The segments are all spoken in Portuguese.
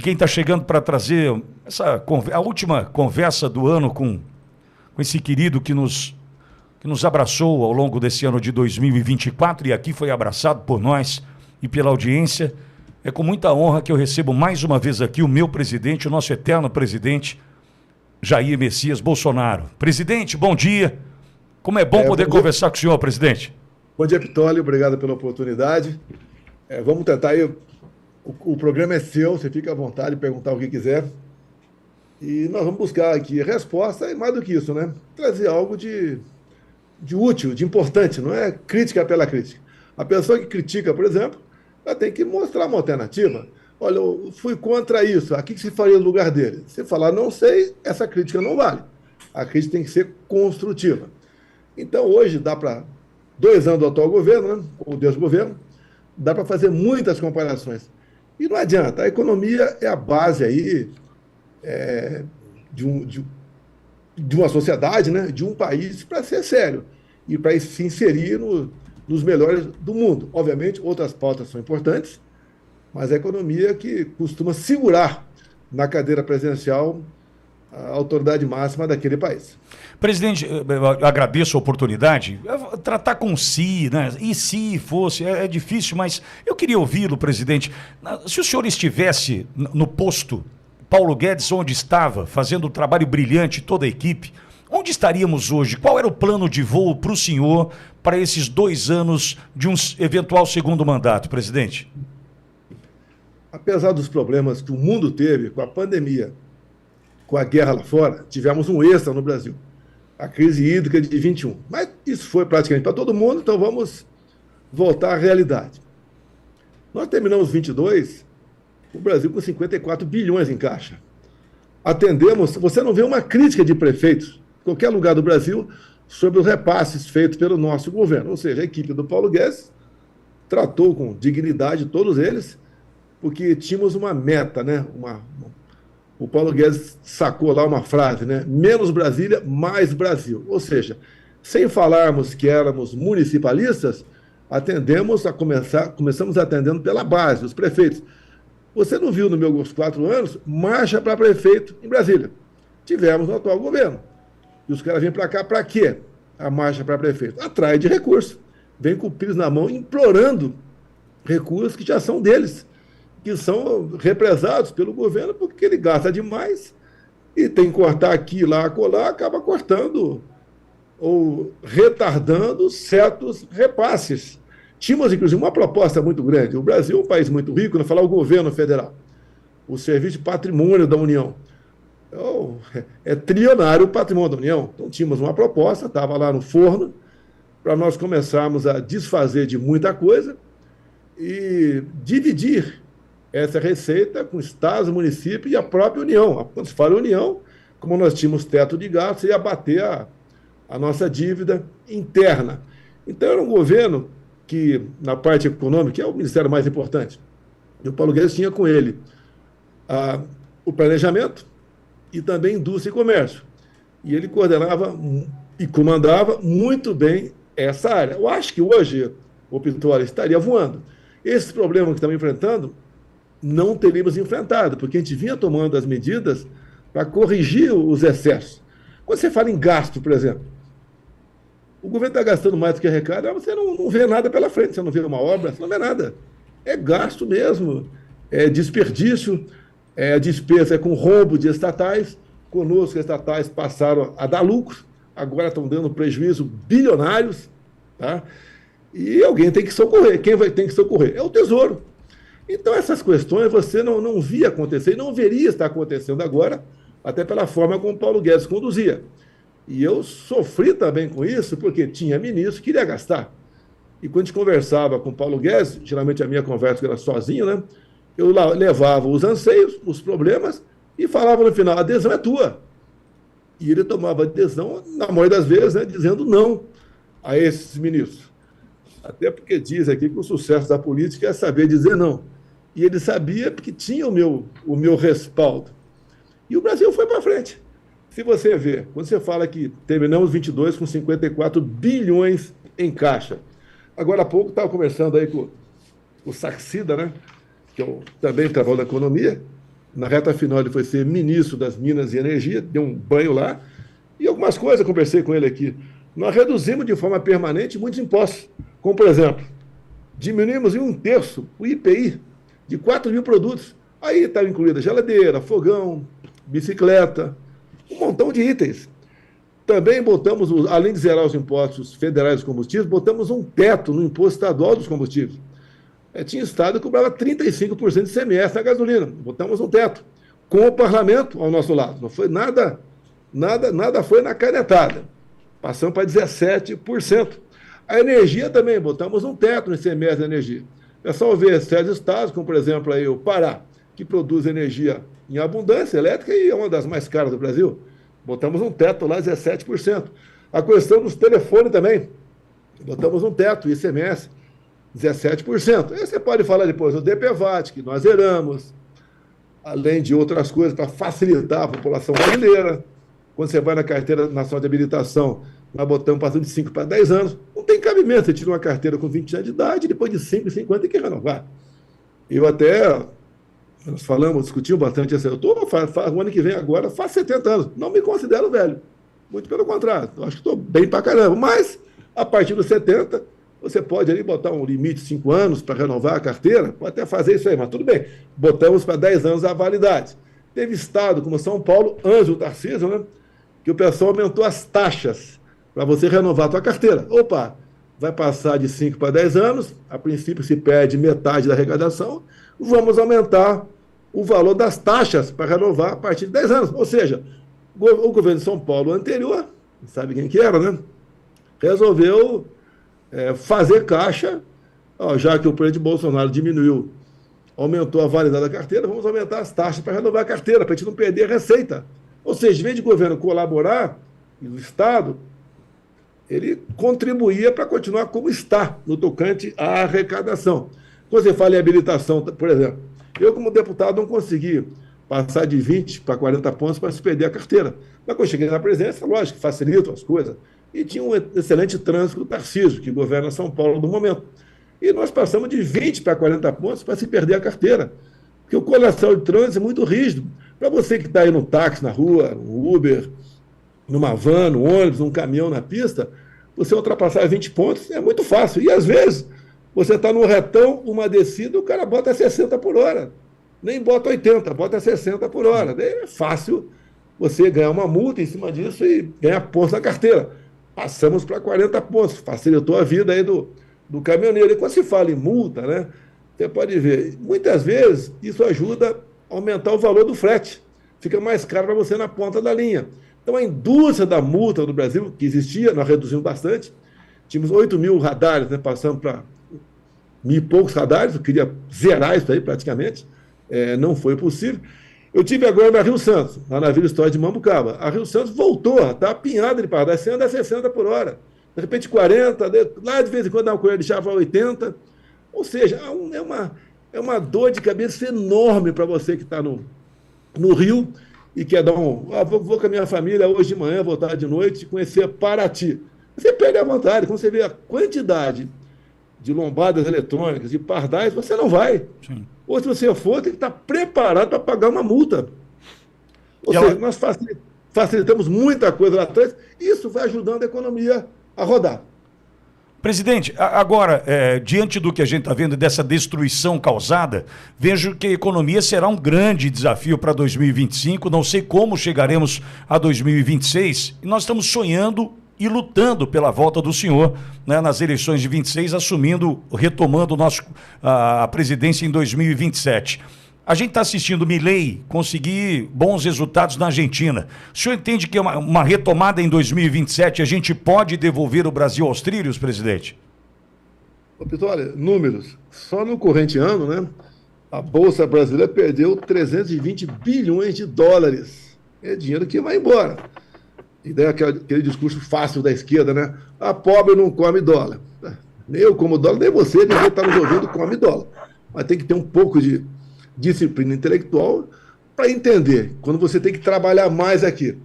E quem está chegando para trazer a última conversa do ano com esse querido que nos abraçou ao longo desse ano de 2024 e aqui foi abraçado por nós e pela audiência. É com muita honra que eu recebo mais uma vez aqui o meu presidente, o nosso eterno presidente, Jair Messias Bolsonaro. Presidente, bom dia. Como é bom poder conversar com o senhor, presidente. Bom dia, Pitoli. Obrigado pela oportunidade. Vamos tentar aí. O programa é seu, você fica à vontade de perguntar o que quiser. E nós vamos buscar aqui a resposta e mais do que isso, né? Trazer algo de útil, de importante, não é crítica pela crítica. A pessoa que critica, por exemplo, ela tem que mostrar uma alternativa. Olha, eu fui contra isso, aqui que se faria no lugar dele? Você falar, não sei, essa crítica não vale. A crítica tem que ser construtiva. Então, hoje, dá para 2 anos do atual governo, né? Ou desgoverno, dá para fazer muitas comparações. E não adianta, a economia é a base aí de uma sociedade, né? De um país para ser sério e para se inserir nos melhores do mundo. Obviamente, outras pautas são importantes, mas a economia que costuma segurar na cadeira presidencial a autoridade máxima daquele país. Presidente, eu agradeço a oportunidade. Tratar com si, né? E se fosse, é difícil, mas eu queria ouvi-lo, presidente. Se o senhor estivesse no posto Paulo Guedes, onde estava, fazendo um trabalho brilhante, toda a equipe, onde estaríamos hoje? Qual era o plano de voo para o senhor para esses 2 anos de um eventual segundo mandato, presidente? Apesar dos problemas que o mundo teve com a pandemia, com a guerra lá fora, tivemos um extra no Brasil, a crise hídrica de 21. Mas isso foi praticamente para todo mundo, então vamos voltar à realidade. Nós terminamos 22, o Brasil com 54 bilhões em caixa. Atendemos, você não vê uma crítica de prefeitos, em qualquer lugar do Brasil, sobre os repasses feitos pelo nosso governo. Ou seja, a equipe do Paulo Guedes tratou com dignidade todos eles, porque tínhamos uma meta, né? O Paulo Guedes sacou lá uma frase, né? Menos Brasília, mais Brasil. Ou seja, sem falarmos que éramos municipalistas, começamos atendendo pela base, os prefeitos. Você não viu nos meus 4 anos marcha para prefeito em Brasília? Tivemos no atual governo. E os caras vêm para cá para quê? A marcha para prefeito? Atrai de recursos. Vem com o pires na mão, implorando recursos que já são deles, que são represados pelo governo porque ele gasta demais e tem que cortar aqui, lá, acolá, acaba cortando ou retardando certos repasses. Tínhamos, inclusive, uma proposta muito grande. O Brasil é um país muito rico, não falar o governo federal, o Serviço de Patrimônio da União. É trilionário o patrimônio da União. Então, tínhamos uma proposta, estava lá no forno, para nós começarmos a desfazer de muita coisa e dividir essa receita com estados, municípios e a própria União. Quando se fala União, como nós tínhamos teto de gastos, ia bater a nossa dívida interna. Então, era um governo que, na parte econômica, é o ministério mais importante. E o Paulo Guedes tinha com ele o planejamento e também indústria e comércio. E ele coordenava e comandava muito bem essa área. Eu acho que hoje o Pitoli estaria voando. Esses problemas que estamos enfrentando, não teríamos enfrentado, porque a gente vinha tomando as medidas para corrigir os excessos. Quando você fala em gasto, por exemplo, o governo está gastando mais do que arrecada, você não vê nada pela frente, você não vê uma obra, você não vê nada. É gasto mesmo, é desperdício, a despesa é com roubo de estatais. Conosco, as estatais passaram a dar lucro, agora estão dando prejuízo bilionários, tá? E alguém tem que socorrer. Quem tem que socorrer? É o Tesouro. Então, essas questões você não via acontecer e não veria estar acontecendo agora, até pela forma como o Paulo Guedes conduzia. E eu sofri também com isso, porque tinha ministro que queria gastar. E quando a gente conversava com o Paulo Guedes, geralmente a minha conversa era sozinho, né? Eu levava os anseios, os problemas, e falava no final, a adesão é tua. E ele tomava adesão, na maioria das vezes, né, dizendo não a esses ministros. Até porque diz aqui que o sucesso da política é saber dizer não. E ele sabia porque tinha o meu respaldo. E o Brasil foi para frente. Se você vê, quando você fala que terminamos 22 com 54 bilhões em caixa. Agora há pouco estava conversando aí com o Saxida, né, que eu também trabalho na economia, Na reta final, ele foi ser ministro das Minas e Energia, deu um banho lá. E algumas coisas, conversei com ele aqui. Nós reduzimos de forma permanente muitos impostos. Como, por exemplo, diminuímos em 1/3 o IPI de 4 mil produtos. Aí estava incluída geladeira, fogão, bicicleta, um montão de itens. Também botamos, além de zerar os impostos federais dos combustíveis, botamos um teto no imposto estadual dos combustíveis. Tinha estado que cobrava 35% de ICMS na gasolina. Botamos um teto. Com o parlamento ao nosso lado. Não foi nada foi na canetada. Passamos para 17%. A energia também, botamos um teto no ICMS da energia. O pessoal vê certos estados, como por exemplo aí o Pará, que produz energia em abundância elétrica e é uma das mais caras do Brasil. Botamos um teto lá, 17%. A questão dos telefones também. Botamos um teto, ICMS, 17%. Aí você pode falar depois do DPVAT, que nós zeramos, além de outras coisas para facilitar a população brasileira. Quando você vai na carteira nacional de habilitação, nós botamos passando de 5 para 10 anos. Não tem cabimento, você tira uma carteira com 20 anos de idade, depois de 5, 50 tem que renovar. Eu até, nós falamos, discutimos bastante assim, o ano que vem agora, faço 70 anos, não me considero velho, muito pelo contrário, eu acho que estou bem para caramba, mas a partir dos 70, você pode ali botar um limite de 5 anos para renovar a carteira, pode até fazer isso aí, mas tudo bem, botamos para 10 anos a validade. Teve estado como São Paulo, Ângelo Tarcísio, né, que o pessoal aumentou as taxas para você renovar a tua carteira. Opa, vai passar de 5 para 10 anos, a princípio se perde metade da arrecadação, vamos aumentar o valor das taxas para renovar a partir de 10 anos. Ou seja, o governo de São Paulo anterior, sabe quem que era, né? Resolveu fazer caixa, já que o presidente Bolsonaro diminuiu, aumentou a validade da carteira, vamos aumentar as taxas para renovar a carteira, para a gente não perder a receita. Ou seja, em vez de o governo colaborar, e o Estado, ele contribuía para continuar como está no tocante à arrecadação. Quando você fala em habilitação, por exemplo, eu como deputado não consegui passar de 20 para 40 pontos para se perder a carteira. Mas quando eu cheguei na presidência, lógico, facilitam as coisas. E tinha um excelente trânsito do Tarcísio, que governa São Paulo no momento. E nós passamos de 20 para 40 pontos para se perder a carteira. Porque o colateral de trânsito é muito rígido. Para você que está aí no táxi na rua, no Uber, numa van, no ônibus, num caminhão na pista, você ultrapassar 20 pontos é muito fácil. E às vezes você está no retão, uma descida, o cara bota 60 por hora. Nem bota 80, bota 60 por hora. Daí é fácil você ganhar uma multa em cima disso e ganhar pontos na carteira. Passamos para 40 pontos, facilitou a vida aí do caminhoneiro. E quando se fala em multa, né, você pode ver, muitas vezes isso ajuda a aumentar o valor do frete. Fica mais caro para você na ponta da linha. Então, a indústria da multa no Brasil, que existia, nós reduzimos bastante. Tínhamos 8 mil radares, né, passando para 1.000 e poucos radares. Eu queria zerar isso aí praticamente. Não foi possível. Eu tive agora na Rio Santos, lá na Vila História de Mambucaba. A Rio Santos voltou, está apinhada de parar. Você anda a 60 por hora. De repente 40, lá de vez em quando dá uma colher de chá para 80. Ou seja, é uma dor de cabeça enorme para você que está no Rio e quer dar vou com a minha família hoje de manhã, voltar de noite, conhecer Paraty. Você perde a vontade. Quando você vê a quantidade de lombadas eletrônicas, de pardais, você não vai. Sim. Ou se você for, tem que estar preparado para pagar uma multa. Ou seja, nós facilitamos muita coisa lá atrás, e isso vai ajudando a economia a rodar. Presidente, agora, diante do que a gente está vendo, dessa destruição causada, vejo que a economia será um grande desafio para 2025, não sei como chegaremos a 2026, e nós estamos sonhando e lutando pela volta do senhor, né, nas eleições de 26, retomando a presidência em 2027. A gente está assistindo Milei conseguir bons resultados na Argentina. O senhor entende que uma retomada em 2027 a gente pode devolver o Brasil aos trilhos, presidente? Pito, olha, números. Só no corrente ano, né, a Bolsa Brasileira perdeu 320 bilhões de dólares. É dinheiro que vai embora. E daí aquele discurso fácil da esquerda, né? A pobre não come dólar. Nem eu como dólar, nem você, ninguém está nos ouvindo, come dólar. Mas tem que ter um pouco de disciplina intelectual para entender. Quando você tem que trabalhar mais aqui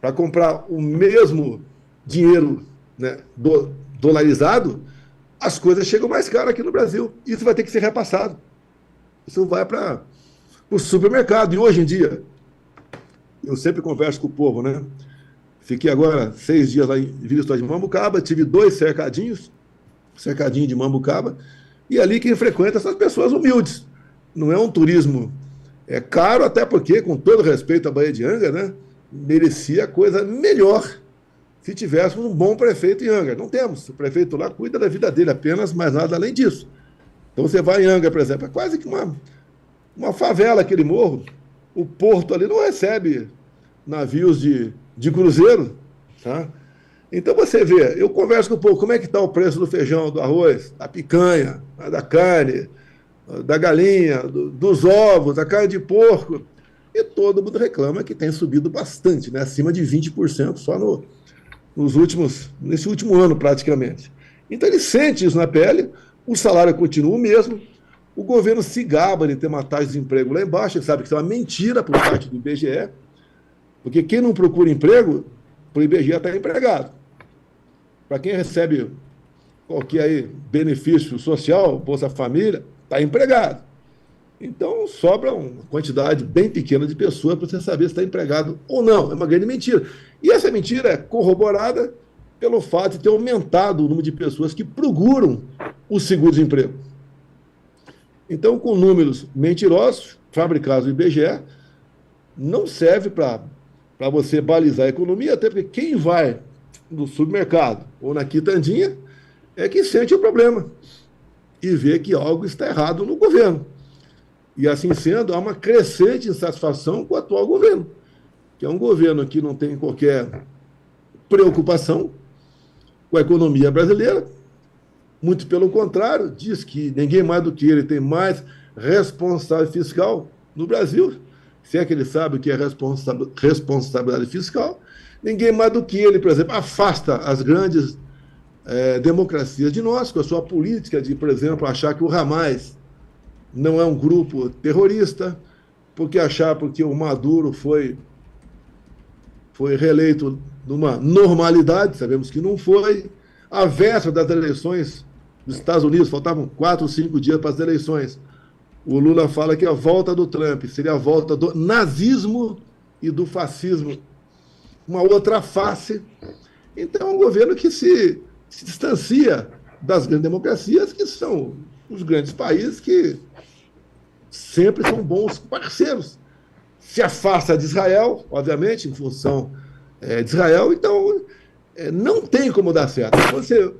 para comprar o mesmo dinheiro, né, dolarizado, as coisas chegam mais caras aqui no Brasil. Isso vai ter que ser repassado. Isso vai para para o supermercado. E hoje em dia, eu sempre converso com o povo, né? Fiquei agora 6 dias lá em Vila História de Mambucaba, tive 2 cercadinhos, cercadinho de Mambucaba, e ali quem frequenta essas pessoas humildes. Não é um turismo caro, até porque, com todo respeito à Baía de Angra, né, merecia coisa melhor se tivéssemos um bom prefeito em Angra. Não temos. O prefeito lá cuida da vida dele apenas, mais nada além disso. Então você vai em Angra, por exemplo, é quase que uma favela aquele morro. O porto ali não recebe navios de cruzeiro, tá? Então você vê, eu converso com o povo, como é que está o preço do feijão, do arroz, da picanha, da carne, da galinha, dos ovos, da carne de porco, e todo mundo reclama que tem subido bastante, né? Acima de 20% só nesse último ano praticamente. Então ele sente isso na pele, o salário continua o mesmo, o governo se gaba de ter uma taxa de desemprego lá embaixo, ele sabe que isso é uma mentira por parte do IBGE, porque quem não procura emprego, para o IBGE está empregado. Para quem recebe qualquer aí benefício social, Bolsa Família, está empregado. Então, sobra uma quantidade bem pequena de pessoas para você saber se está empregado ou não. É uma grande mentira. E essa mentira é corroborada pelo fato de ter aumentado o número de pessoas que procuram o seguro-desemprego. Então, com números mentirosos, fabricados no IBGE, não serve para você balizar a economia, até porque quem vai no supermercado ou na quitandinha é que sente o problema e vê que algo está errado no governo. E assim sendo, há uma crescente insatisfação com o atual governo, que é um governo que não tem qualquer preocupação com a economia brasileira, muito pelo contrário, diz que ninguém mais do que ele tem mais responsabilidade fiscal no Brasil, se é que ele sabe o que é responsabilidade fiscal. Ninguém mais do que ele, por exemplo, afasta as grandes democracias de nós, com a sua política de, por exemplo, achar que o Hamas não é um grupo terrorista, porque o Maduro foi reeleito numa normalidade, sabemos que não foi. À véspera das eleições dos Estados Unidos, faltavam 4 ou 5 dias para as eleições, o Lula fala que a volta do Trump seria a volta do nazismo e do fascismo, uma outra face. Então, é um governo que se distancia das grandes democracias, que são os grandes países que sempre são bons parceiros. Se afasta de Israel, obviamente, em função de Israel, então não tem como dar certo.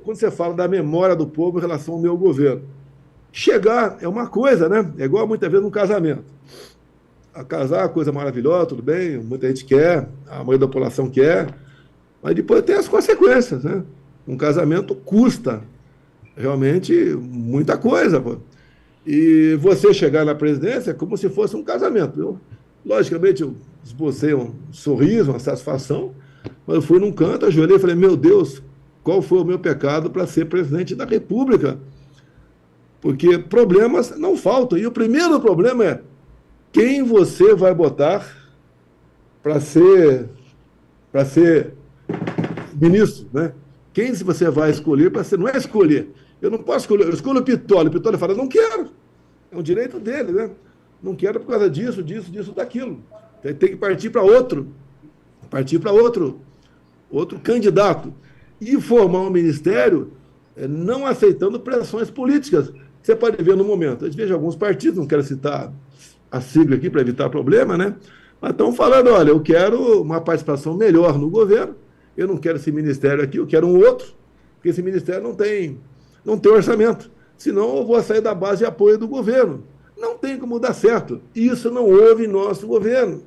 Quando você fala da memória do povo em relação ao meu governo, chegar é uma coisa, né? É igual muitas vezes num casamento. A casar é uma coisa maravilhosa, tudo bem, muita gente quer, a maioria da população quer, mas depois tem as consequências, né? Um casamento custa realmente muita coisa, pô. E você chegar na presidência é como se fosse um casamento. Logicamente, eu esbocei um sorriso, uma satisfação, mas eu fui num canto, ajoelhei e falei, meu Deus, qual foi o meu pecado para ser presidente da República? Porque problemas não faltam. E o primeiro problema é quem você vai botar para ser ministro, né? Quem você vai escolher para ser... Não é escolher. Eu não posso escolher. Eu escolho o Pittoli. O Pittoli fala, não quero. É um direito dele, né? Não quero por causa disso, daquilo. Tem que partir para outro. Outro candidato. E formar um ministério não aceitando pressões políticas. Você pode ver no momento. A gente veja alguns partidos, não quero citar a sigla aqui para evitar problema, né? Mas estão falando, olha, eu quero uma participação melhor no governo, eu não quero esse ministério aqui, eu quero um outro, porque esse ministério não tem orçamento. Senão eu vou sair da base de apoio do governo. Não tem como dar certo. Isso não houve em nosso governo.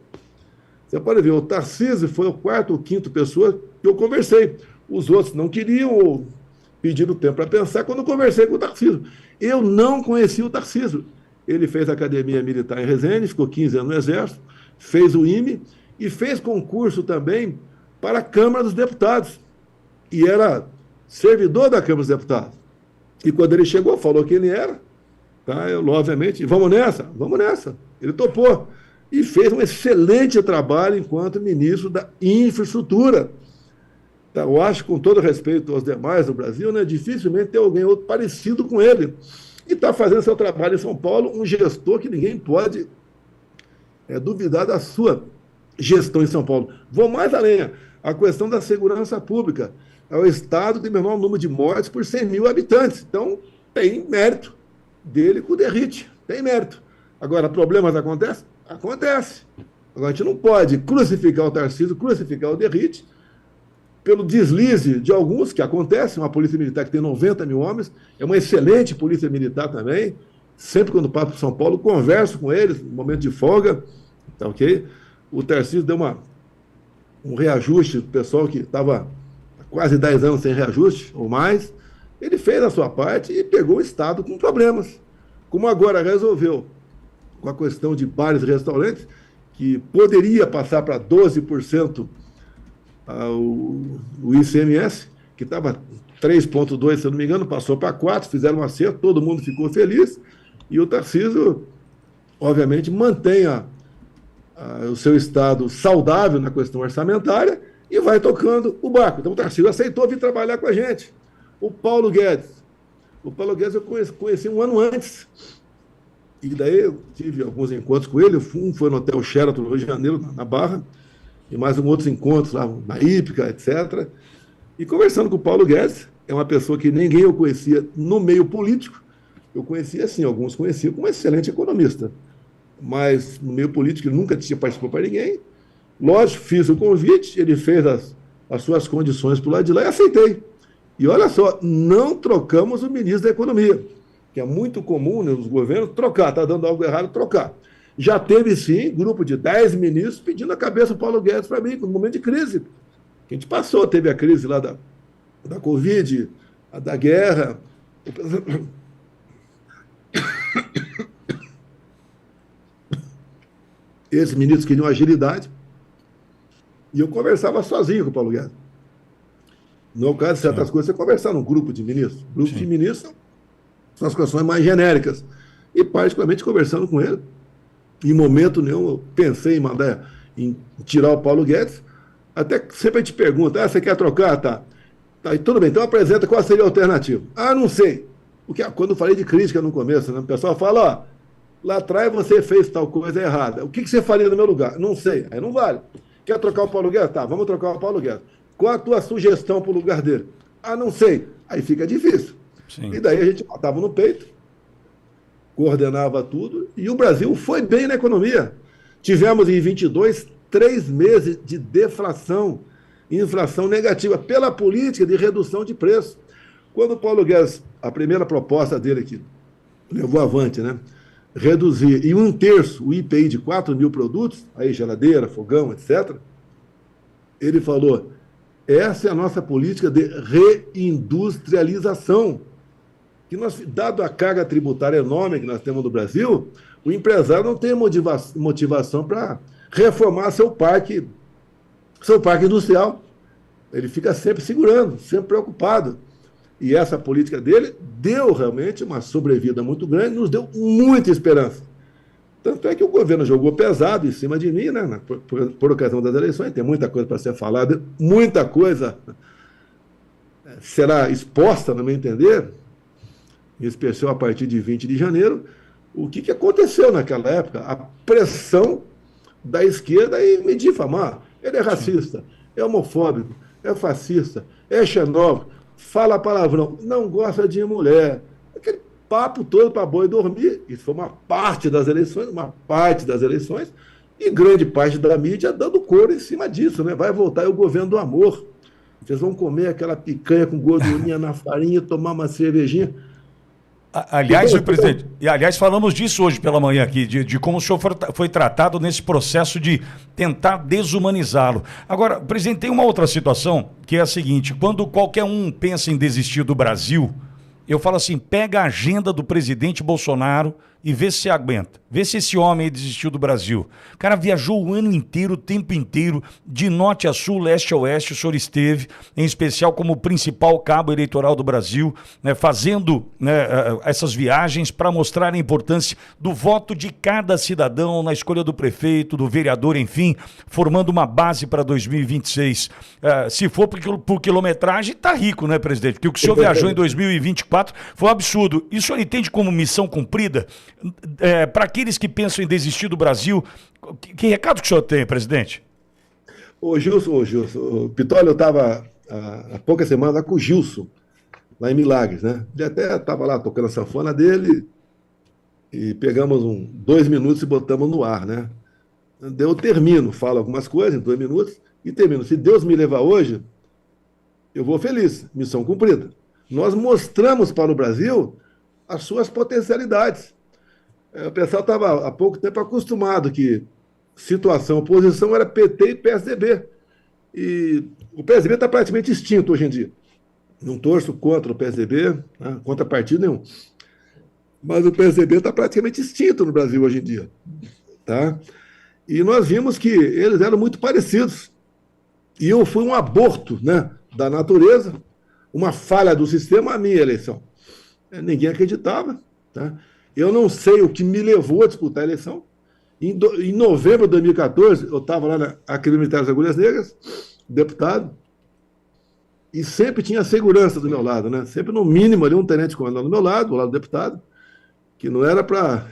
Você pode ver, o Tarcísio foi a 4ª ou 5ª pessoa que eu conversei. Os outros não queriam ou pediram tempo para pensar quando eu conversei com o Tarcísio. Eu não conheci o Tarcísio. Ele fez a academia militar em Resende, ficou 15 anos no Exército, fez o IME e fez concurso também para a Câmara dos Deputados. E era servidor da Câmara dos Deputados. E quando ele chegou, falou quem ele era, tá? Eu, obviamente, vamos nessa. Ele topou. E fez um excelente trabalho enquanto ministro da Infraestrutura. Tá? Eu acho, com todo respeito aos demais do Brasil, né, dificilmente tem alguém outro parecido com ele. E está fazendo seu trabalho em São Paulo, um gestor que ninguém pode duvidar da sua gestão em São Paulo. Vou mais além, a questão da segurança pública. É o estado que tem o menor número de mortes por 100 mil habitantes. Então, tem mérito dele com o Derrite, tem mérito. Agora, problemas acontecem? Acontece. Agora, a gente não pode crucificar o Tarcísio, crucificar o Derrite, pelo deslize de alguns, que acontece, uma polícia militar que tem 90 mil homens, é uma excelente polícia militar também, sempre quando passo por São Paulo, converso com eles, no momento de folga, tá ok? O Tarcísio deu um reajuste, o pessoal que estava há quase 10 anos sem reajuste, ou mais, ele fez a sua parte e pegou o Estado com problemas. Como agora resolveu, com a questão de bares e restaurantes, que poderia passar para 12% o ICMS, que estava 3,2%, se eu não me engano, passou para 4%, fizeram um acerto, todo mundo ficou feliz, e o Tarcísio, obviamente, mantém o seu estado saudável na questão orçamentária e vai tocando o barco. Então o Tarcísio aceitou vir trabalhar com a gente. O Paulo Guedes eu conheci um ano antes, e daí eu tive alguns encontros com ele, um foi no Hotel Sheraton, no Rio de Janeiro, na Barra, e mais outros encontros lá na Ípica, etc. E conversando com o Paulo Guedes, é uma pessoa que ninguém eu conhecia no meio político, eu conhecia assim, alguns conheciam como um excelente economista, mas no meio político ele nunca tinha participado para ninguém. Lógico, fiz o convite, ele fez as suas condições para o lado de lá e aceitei. E olha só, não trocamos o ministro da Economia, que é muito comum nos governos trocar, está dando algo errado, trocar. Já teve, sim, grupo de 10 ministros pedindo a cabeça do Paulo Guedes para mim, no momento de crise. Que a gente passou, teve a crise lá da Covid, a da guerra. Esses ministros queriam agilidade. E eu conversava sozinho com o Paulo Guedes. No caso de certas coisas, você conversar num grupo de ministros. Grupos de ministros são as questões mais genéricas. E, particularmente, conversando com ele, em momento nenhum eu pensei em tirar o Paulo Guedes. Até que sempre a gente pergunta, você quer trocar? Tá, e tudo bem, então apresenta qual seria a alternativa. Não sei. Porque quando eu falei de crítica no começo, né, o pessoal fala, lá atrás você fez tal coisa errada. O que você faria no meu lugar? Não sei. Aí não vale. Quer trocar o Paulo Guedes? Tá, vamos trocar o Paulo Guedes. Qual a tua sugestão para o lugar dele? Não sei. Aí fica difícil. Sim. E daí a gente botava no peito, coordenava tudo, e o Brasil foi bem na economia. Tivemos em 22 3 meses de deflação, inflação negativa, pela política de redução de preço. Quando o Paulo Guedes, a primeira proposta dele aqui, levou avante, né? Reduzir em 1/3 o IPI de 4 mil produtos, aí geladeira, fogão, etc., ele falou, essa é a nossa política de reindustrialização. Que dado a carga tributária enorme que nós temos no Brasil, o empresário não tem motivação para reformar seu parque industrial. Ele fica sempre segurando, sempre preocupado. E essa política dele deu realmente uma sobrevida muito grande, nos deu muita esperança. Tanto é que o governo jogou pesado em cima de mim, né, por ocasião das eleições, tem muita coisa para ser falada, muita coisa será exposta, no meu entender, em especial a partir de 20 de janeiro, o que aconteceu naquela época, a pressão da esquerda em me difamar. Ele é racista, é homofóbico, é fascista, é xenófobo, fala palavrão, não gosta de mulher. Aquele papo todo para boi dormir. Isso foi uma parte das eleições, e grande parte da mídia dando cor em cima disso, né? Vai voltar o governo do amor. Vocês vão comer aquela picanha com gordurinha na farinha, tomar uma cervejinha. Aliás, presidente, falamos disso hoje pela manhã aqui, de como o senhor foi tratado nesse processo de tentar desumanizá-lo. Agora, presidente, tem uma outra situação que é a seguinte, quando qualquer um pensa em desistir do Brasil, eu falo assim, pega a agenda do presidente Bolsonaro e vê se aguenta. Vê se esse homem aí desistiu do Brasil. O cara viajou o ano inteiro, o tempo inteiro, de norte a sul, leste a oeste, o senhor esteve, em especial como principal cabo eleitoral do Brasil, né, fazendo, né, essas viagens para mostrar a importância do voto de cada cidadão na escolha do prefeito, do vereador, enfim, formando uma base para 2026. Se for por quilometragem, tá rico, né, presidente? Porque o que o senhor viajou em 2024 foi um absurdo. E o senhor entende como missão cumprida? Para aqueles que pensam em desistir do Brasil, que recado que o senhor tem, presidente? Gilson, o Pitoli, eu estava há poucas semanas lá com o Gilson, lá em Milagres, né? Ele até estava lá tocando a sanfona dele e pegamos 2 minutos e botamos no ar, né? Eu termino, falo algumas coisas em 2 minutos e termino. Se Deus me levar hoje, eu vou feliz, missão cumprida. Nós mostramos para o Brasil as suas potencialidades. O pessoal estava há pouco tempo acostumado que situação, oposição era PT e PSDB. E o PSDB está praticamente extinto hoje em dia. Não torço contra o PSDB, né, contra partido nenhum. Mas o PSDB está praticamente extinto no Brasil hoje em dia. Tá? E nós vimos que eles eram muito parecidos. E eu fui um aborto, né, da natureza, uma falha do sistema, a minha eleição. Ninguém acreditava. Tá? Eu não sei o que me levou a disputar a eleição. Em novembro de 2014, eu estava lá na Academia Militar das Agulhas Negras, deputado, e sempre tinha segurança do meu lado, né? Sempre, no mínimo, ali um tenente-coronel do meu lado, do lado do deputado, que não era para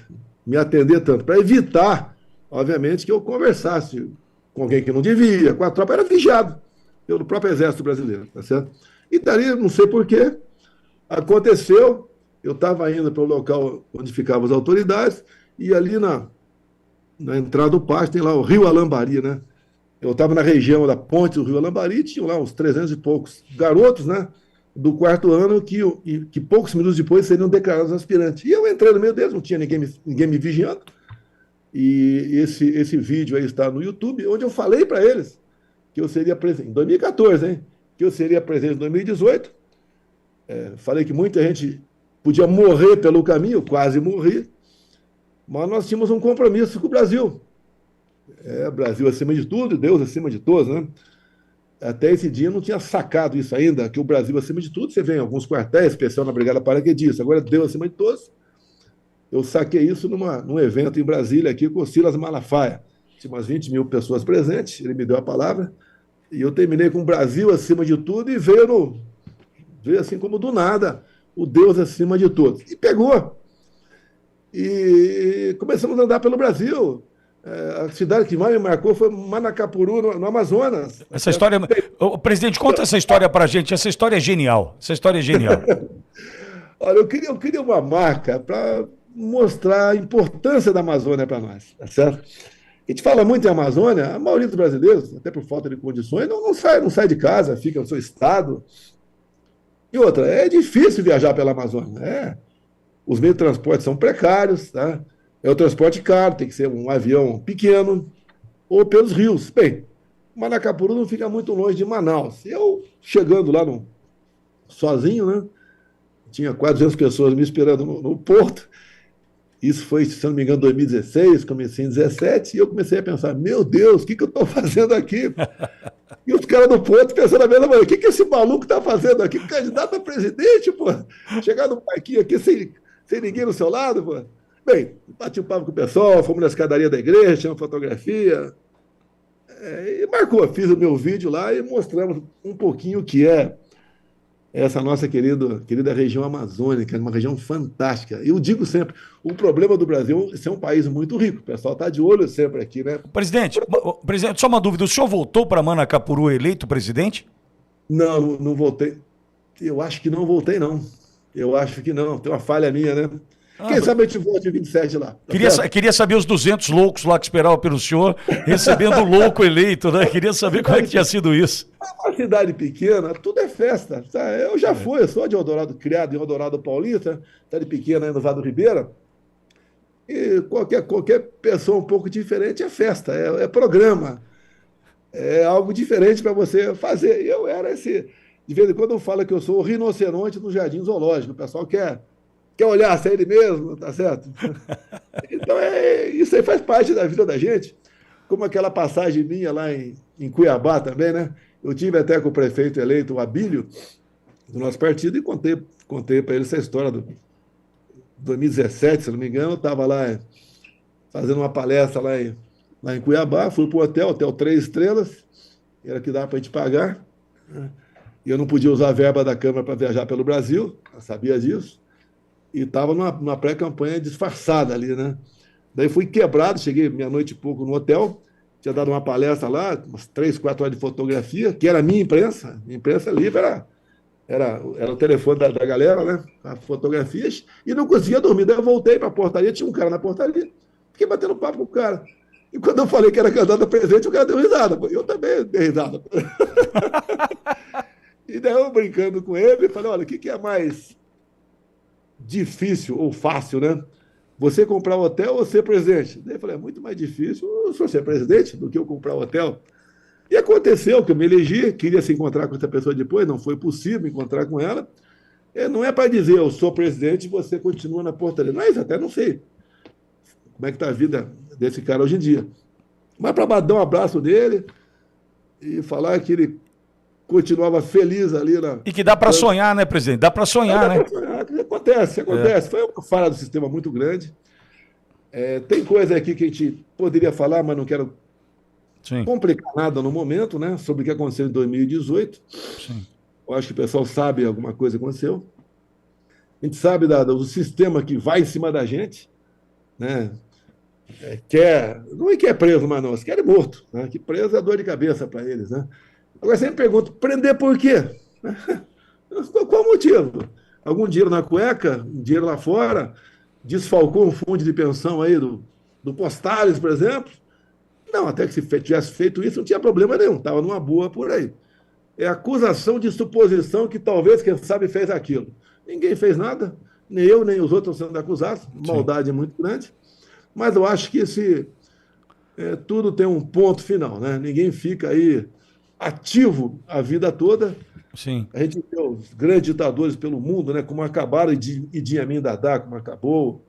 me atender tanto, para evitar, obviamente, que eu conversasse com alguém que não devia, com a tropa, era vigiado pelo próprio Exército Brasileiro, tá certo? E dali, não sei porquê, aconteceu, eu estava indo para o local onde ficavam as autoridades, e ali na entrada do pátio tem lá o Rio Alambari, né? Eu estava na região da ponte do Rio Alambari, tinha lá uns 300 e poucos garotos, né, do quarto ano que poucos minutos depois seriam declarados aspirantes. E eu entrei no meio deles, não tinha ninguém me vigiando. E esse vídeo aí está no YouTube, onde eu falei para eles que eu seria presidente, em 2014, hein? Que eu seria presidente em 2018. Falei que muita gente podia morrer pelo caminho, quase morri. Mas nós tínhamos um compromisso com o Brasil. Brasil acima de tudo, Deus acima de todos, né? Até esse dia eu não tinha sacado isso ainda, que o Brasil acima de tudo, você vê em alguns quartéis, especial na Brigada Paraquedista, agora Deus acima de todos. Eu saquei isso num evento em Brasília, aqui com o Silas Malafaia. Tinha umas 20 mil pessoas presentes, ele me deu a palavra, e eu terminei com o Brasil acima de tudo, e veio assim como do nada, o Deus acima de todos. E pegou. E começamos a andar pelo Brasil. A cidade que mais me marcou foi Manacapuru, no Amazonas. Essa história... Presidente, conta essa história pra gente. Essa história é genial. Essa história é genial. Olha, eu queria uma marca para mostrar a importância da Amazônia para nós, tá certo? A gente fala muito em Amazônia, a maioria dos brasileiros, até por falta de condições, não sai de casa, fica no seu estado. E outra, é difícil viajar pela Amazônia. Os meios de transporte são precários, tá? É o transporte caro, tem que ser um avião pequeno ou pelos rios. Bem, Manacapuru não fica muito longe de Manaus. Eu, chegando lá sozinho, né? Tinha quase 200 pessoas me esperando no porto. Isso foi, se não me engano, 2016, comecei em 2017, e eu comecei a pensar, meu Deus, o que eu estou fazendo aqui? E os caras do porto pensando a mesma coisa, o que esse maluco está fazendo aqui? Candidato a presidente, pô? Chegar no parquinho aqui sem ninguém no seu lado, pô? Bem, bati um papo com o pessoal, fomos na escadaria da igreja, tinha uma fotografia, e marcou, fiz o meu vídeo lá e mostramos um pouquinho o que é essa nossa querida região amazônica, uma região fantástica. Eu digo sempre, o problema do Brasil é ser um país muito rico, o pessoal está de olho sempre aqui, né? Presidente, só uma dúvida, o senhor voltou para Manacapuru eleito presidente? Não voltei. Eu acho que não voltei, não. Eu acho que não, tem uma falha minha, né? Quem sabe eu te voto em 27 lá. Queria saber os 200 loucos lá que esperavam pelo senhor, recebendo o louco eleito, né? Queria saber como é que tinha sido isso. Uma cidade pequena, tudo é festa. Tá? Eu já fui, eu sou de Eldorado, criado em Eldorado Paulista, cidade pequena aí no Vado Ribeira. E qualquer pessoa um pouco diferente é festa, é programa. É algo diferente para você fazer. Eu era esse... De vez em quando eu falo que eu sou o rinoceronte do Jardim Zoológico. O pessoal quer olhar se é ele mesmo, tá certo? Então, isso aí faz parte da vida da gente. Como aquela passagem minha lá em Cuiabá também, né? Eu tive até com o prefeito eleito, o Abílio, do nosso partido, e contei para ele essa história do 2017, se não me engano. Eu estava lá fazendo uma palestra lá em Cuiabá, fui para o hotel 3 estrelas, era que dava para a gente pagar, né? E eu não podia usar a verba da Câmara para viajar pelo Brasil, eu sabia disso. e estava numa pré-campanha disfarçada ali, né? Daí fui quebrado, cheguei meia-noite e pouco no hotel, tinha dado uma palestra lá, umas 3, 4 horas de fotografia, que era a minha imprensa livre era o telefone da galera, né? As fotografias, e não conseguia dormir. Daí eu voltei para a portaria, tinha um cara na portaria, fiquei batendo papo com o cara. E quando eu falei que era candidato a presidente, o cara deu risada. Eu também dei risada. E daí eu brincando com ele, falei, olha, o que é mais difícil ou fácil, né? Você comprar hotel ou ser presidente? Daí eu falei, é muito mais difícil eu só ser presidente do que eu comprar hotel. E aconteceu que eu me elegi, queria se encontrar com essa pessoa depois, não foi possível encontrar com ela. Não é para dizer eu sou presidente e você continua na portaria. Mas até não sei como é que está a vida desse cara hoje em dia. Mas para dar um abraço dele e falar que ele continuava feliz ali na. E que dá para sonhar, né, presidente? Dá para sonhar, né? Acontece. Foi uma falha do sistema muito grande. Tem coisa aqui que a gente poderia falar, mas não quero Sim. complicar nada no momento, né? Sobre o que aconteceu em 2018. Sim. Eu acho que o pessoal sabe alguma coisa aconteceu. A gente sabe do sistema que vai em cima da gente, né? Não é que é preso, mas não, eles querem morto. Né? Que preso é dor de cabeça para eles. Né? Agora você me pergunta, prender por quê? Qual o motivo? Algum dinheiro na cueca, um dinheiro lá fora, desfalcou um fundo de pensão aí do Postales, por exemplo? Não, até que se tivesse feito isso, não tinha problema nenhum, estava numa boa por aí. É acusação de suposição que talvez, quem sabe, fez aquilo. Ninguém fez nada, nem eu, nem os outros sendo acusados, maldade muito grande. Mas eu acho que tudo tem um ponto final, né? Ninguém fica aí ativo a vida toda. Sim. A gente vê os grandes ditadores pelo mundo, né? Como acabaram Idi Amin Dada, como acabou.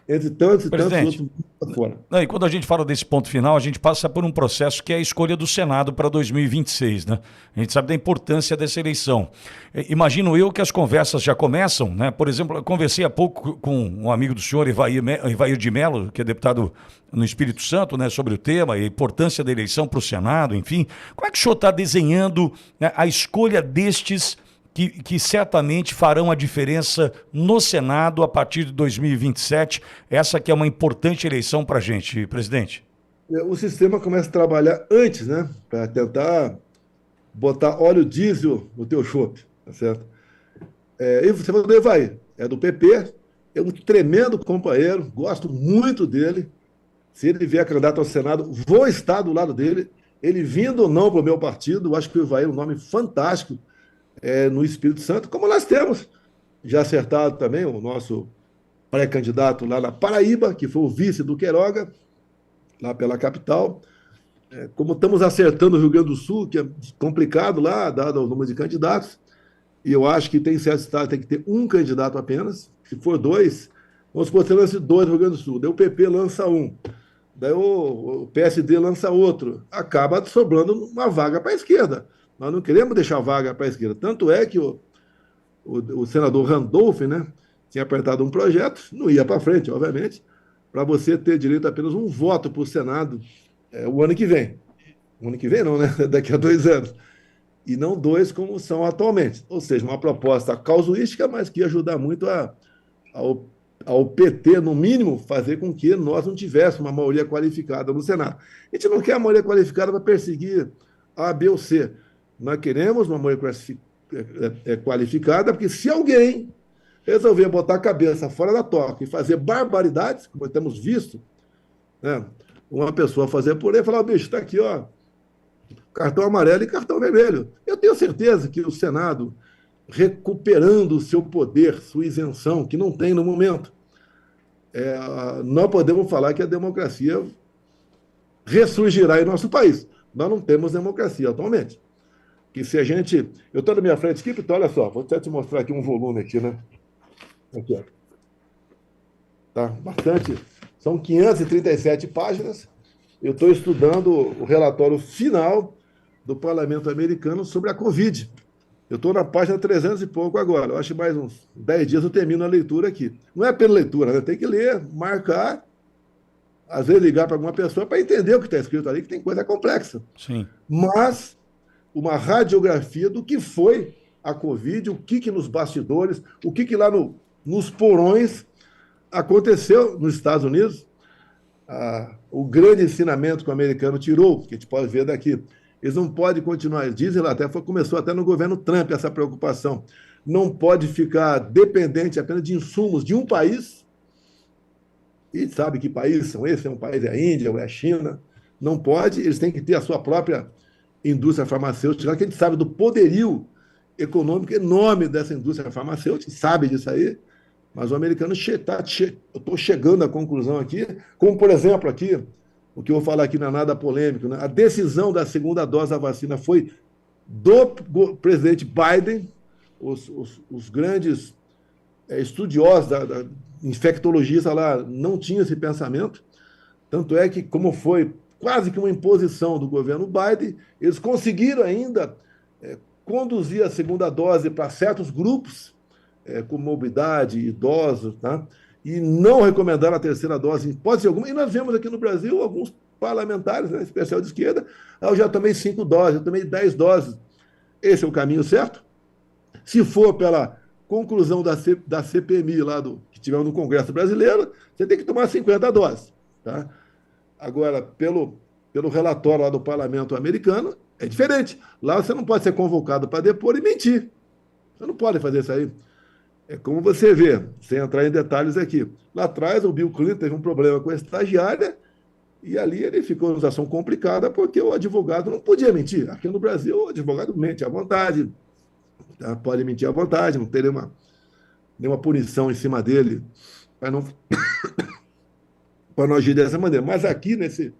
Entre tantos e tantos outros fora. E quando a gente fala desse ponto final, a gente passa por um processo que é a escolha do Senado para 2026, né? A gente sabe da importância dessa eleição. Imagino eu que as conversas já começam, né? Por exemplo, eu conversei há pouco com um amigo do senhor, Ivair de Mello, que é deputado no Espírito Santo, né? Sobre o tema, a importância da eleição para o Senado, enfim. Como é que o senhor está desenhando, né, a escolha destes que certamente farão a diferença no Senado a partir de 2027, essa que é uma importante eleição para a gente, presidente? O sistema começa a trabalhar antes, né? Para tentar botar óleo diesel no teu chope, tá certo? E você falou do Evair, é do PP, é um tremendo companheiro, gosto muito dele. Se ele vier candidato ao Senado, vou estar do lado dele. Ele vindo ou não para o meu partido, eu acho que o Evair é um nome fantástico. No Espírito Santo, como nós temos já acertado também o nosso pré-candidato lá na Paraíba, que foi o vice do Queiroga, lá pela capital. Como estamos acertando o Rio Grande do Sul, que é complicado lá, dado o número de candidatos, e eu acho que tem certos estados tem que ter um candidato apenas. Se for dois, vamos supor que você lance dois no Rio Grande do Sul, daí o PP lança um, daí o PSD lança outro, acaba sobrando uma vaga para a esquerda. Nós não queremos deixar vaga para a esquerda. Tanto é que o senador Randolph, né, tinha apertado um projeto, não ia para frente, obviamente, para você ter direito a apenas um voto para o Senado o ano que vem. O ano que vem não, né? Daqui a 2 anos. E não 2 como são atualmente. Ou seja, uma proposta causuística, mas que ia ajudar muito ao PT, no mínimo, fazer com que nós não tivéssemos uma maioria qualificada no Senado. A gente não quer a maioria qualificada para perseguir A, B ou C. Nós queremos uma maioria qualificada, porque se alguém resolver botar a cabeça fora da toca e fazer barbaridades, como temos visto, né, uma pessoa fazer por aí e falar, bicho, está aqui, ó, cartão amarelo e cartão vermelho. Eu tenho certeza que o Senado, recuperando o seu poder, sua isenção, que não tem no momento, nós podemos falar que a democracia ressurgirá em nosso país. Nós não temos democracia atualmente. Que se a gente... Eu estou na minha frente aqui, então olha só, vou até te mostrar aqui um volume aqui, né? Aqui, ó. Tá, bastante. São 537 páginas. Eu estou estudando o relatório final do Parlamento Americano sobre a Covid. Eu estou na página 300 e pouco agora. Eu acho que mais uns 10 dias eu termino a leitura aqui. Não é pela leitura, né? Tem que ler, marcar, às vezes ligar para alguma pessoa para entender o que está escrito ali, que tem coisa complexa. Sim. Mas uma radiografia do que foi a Covid, o que nos bastidores, o que lá nos porões aconteceu nos Estados Unidos. O grande ensinamento que o americano tirou, que a gente pode ver daqui, eles não podem continuar, eles dizem lá, começou até no governo Trump essa preocupação, não pode ficar dependente apenas de insumos de um país, e sabe que países são esses, é um país é a Índia, ou é a China, não pode, eles têm que ter a sua própria indústria farmacêutica, que a gente sabe do poderio econômico enorme dessa indústria farmacêutica, sabe disso aí, mas o americano eu estou chegando à conclusão aqui, como, por exemplo, aqui, o que eu vou falar aqui não é nada polêmico, né? A decisão da segunda dose da vacina foi do presidente Biden, os grandes estudiosos da infectologistas lá não tinham esse pensamento, tanto é que, como foi quase que uma imposição do governo Biden, eles conseguiram ainda conduzir a segunda dose para certos grupos, com morbidade, idosos, tá? E não recomendaram a terceira dose em hipótese alguma. E nós vemos aqui no Brasil alguns parlamentares, né, especial de esquerda, eu já tomei 5 doses, eu tomei 10 doses. Esse é o caminho certo? Se for pela conclusão da CPMI lá que tivemos no Congresso Brasileiro, você tem que tomar 50 doses. Tá? Agora, pelo relatório lá do parlamento americano, é diferente. Lá você não pode ser convocado para depor e mentir. Você não pode fazer isso aí. É como você vê, sem entrar em detalhes aqui. Lá atrás, o Bill Clinton teve um problema com a estagiária e ali ele ficou numa situação complicada porque o advogado não podia mentir. Aqui no Brasil, o advogado mente à vontade, tá? Pode mentir à vontade, não tem nenhuma punição em cima dele para não, não agir dessa maneira. Mas aqui, nesse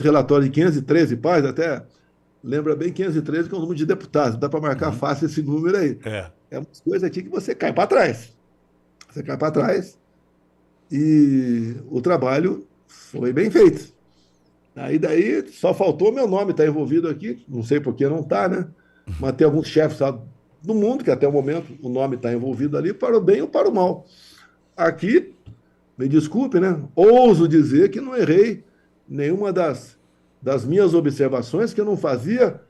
relatório de 513 páginas, até lembra bem 513, que é o número de deputados. Dá para marcar fácil esse número aí. É uma coisa aqui que você cai para trás. Você cai para trás e o trabalho foi bem feito. Aí daí só faltou meu nome estar envolvido aqui, não sei por que não está, né? Mas tem alguns chefes do mundo que até o momento o nome está envolvido ali para o bem ou para o mal. Aqui, me desculpe, né? Ouso dizer que não errei nenhuma das minhas observações, que eu não fazia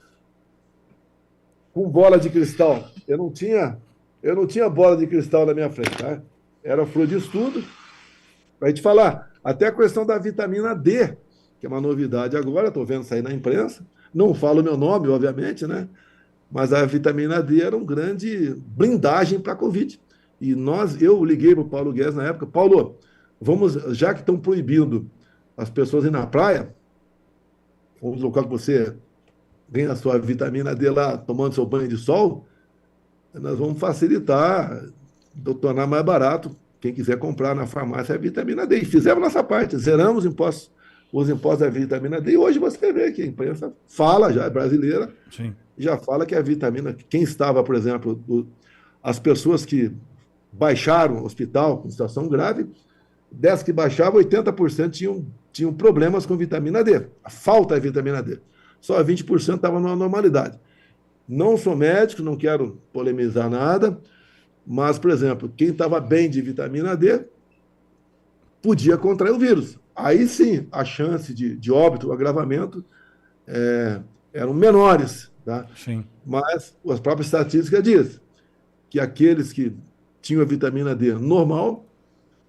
com bola de cristal. Eu não tinha bola de cristal na minha frente, tá? Era fruto de estudo. Para a gente falar, até a questão da vitamina D, que é uma novidade agora, estou vendo sair na imprensa. Não falo meu nome, obviamente, né? Mas a vitamina D era uma grande blindagem para a Covid. E eu liguei para o Paulo Guedes na época, Paulo, já que estão proibindo as pessoas ir na praia, vamos local que você ganha a sua vitamina D lá, tomando seu banho de sol, nós vamos facilitar, tornar mais barato. Quem quiser comprar na farmácia a vitamina D. E fizemos nossa parte, zeramos os impostos da vitamina D. E hoje você vê que a imprensa fala, já é brasileira, Sim. Já fala que a vitamina, quem estava, por exemplo, as pessoas que baixaram o hospital com situação grave, dessas que baixavam, 80% tinham problemas com vitamina D. A falta de vitamina D. Só 20% estava na normalidade. Não sou médico, não quero polemizar nada, mas, por exemplo, quem estava bem de vitamina D podia contrair o vírus. Aí sim, a chance de óbito, agravamento, eram menores. Tá? Sim. Mas as próprias estatísticas dizem que aqueles que tinham a vitamina D normal,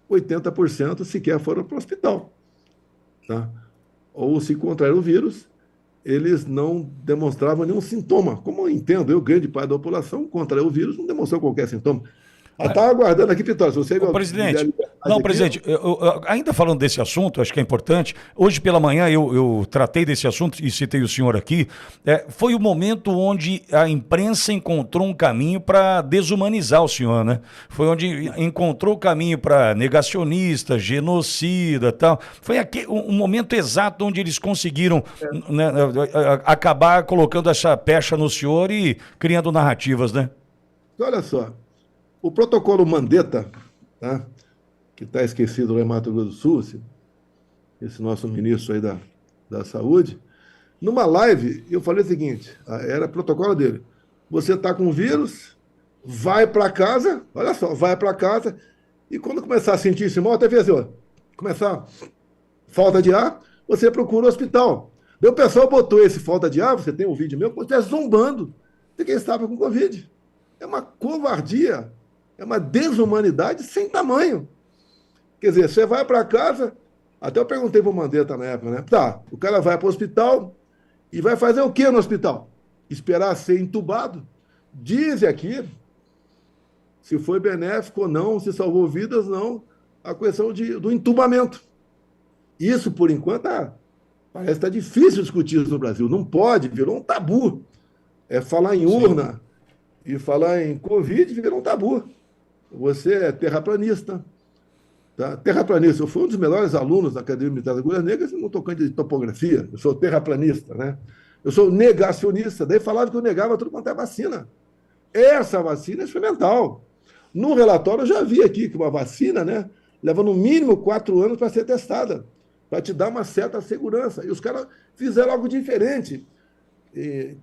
80% sequer foram para o hospital. Tá? Ou se contraíram o vírus, eles não demonstravam nenhum sintoma. Como eu entendo, grande parte da população contraiu o vírus, não demonstrou qualquer sintoma. Estava aguardando aqui, Vitória, se você... Presidente, presidente, ainda falando desse assunto, acho que é importante, hoje pela manhã eu tratei desse assunto e citei o senhor aqui, foi o momento onde a imprensa encontrou um caminho para desumanizar o senhor, né? Foi onde encontrou o caminho para negacionista, genocida e tal. Foi um momento exato onde eles conseguiram né, acabar colocando essa pecha no senhor e criando narrativas, né? Olha só, o protocolo Mandetta, tá? Que está esquecido lá em Mato Grosso do Sul, esse nosso ministro aí da Saúde, numa live, eu falei o seguinte, era protocolo dele, você está com vírus, vai para casa, olha só, vai para casa, e quando começar a sentir-se mal, até ver assim, ó, começar falta de ar, você procura o hospital. Daí o pessoal botou esse falta de ar, você tem um vídeo meu, você está zombando. de quem estava com Covid. É uma covardia, é uma desumanidade sem tamanho. Quer dizer, você vai para casa, até eu perguntei para o Mandetta na época, né? Tá, o cara vai para o hospital e vai fazer o que no hospital? Esperar ser entubado? Diz aqui se foi benéfico ou não, se salvou vidas ou não, a questão do entubamento. Isso, por enquanto, parece que está difícil discutir isso no Brasil. Não pode, virou um tabu. Falar em urna e falar em Covid virou um tabu. Você é terraplanista. Tá? Terraplanista. Eu fui um dos melhores alunos da Academia Militar das Agulhas Negras no tocante de topografia. Eu sou terraplanista, né? Eu sou negacionista. Daí falavam que eu negava tudo quanto é vacina. Essa vacina é experimental. No relatório eu já vi aqui que uma vacina, né, leva no mínimo 4 anos para ser testada, para te dar uma certa segurança. E os caras fizeram algo diferente.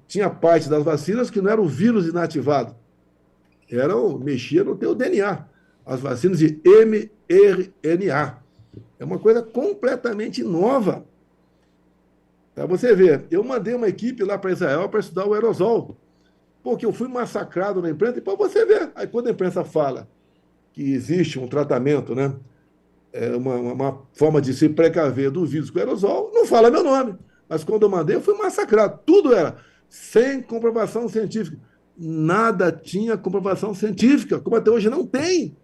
Tinha parte das vacinas que não era o vírus inativado, mexia no teu DNA. As vacinas de mRNA. É uma coisa completamente nova. Para você ver, eu mandei uma equipe lá para Israel para estudar o aerosol, porque eu fui massacrado na imprensa, e para você ver. Aí quando a imprensa fala que existe um tratamento, né, uma forma de se precaver do vírus com aerosol, não fala meu nome. Mas quando eu mandei, eu fui massacrado. Tudo era sem comprovação científica. Nada tinha comprovação científica, como até hoje não tem.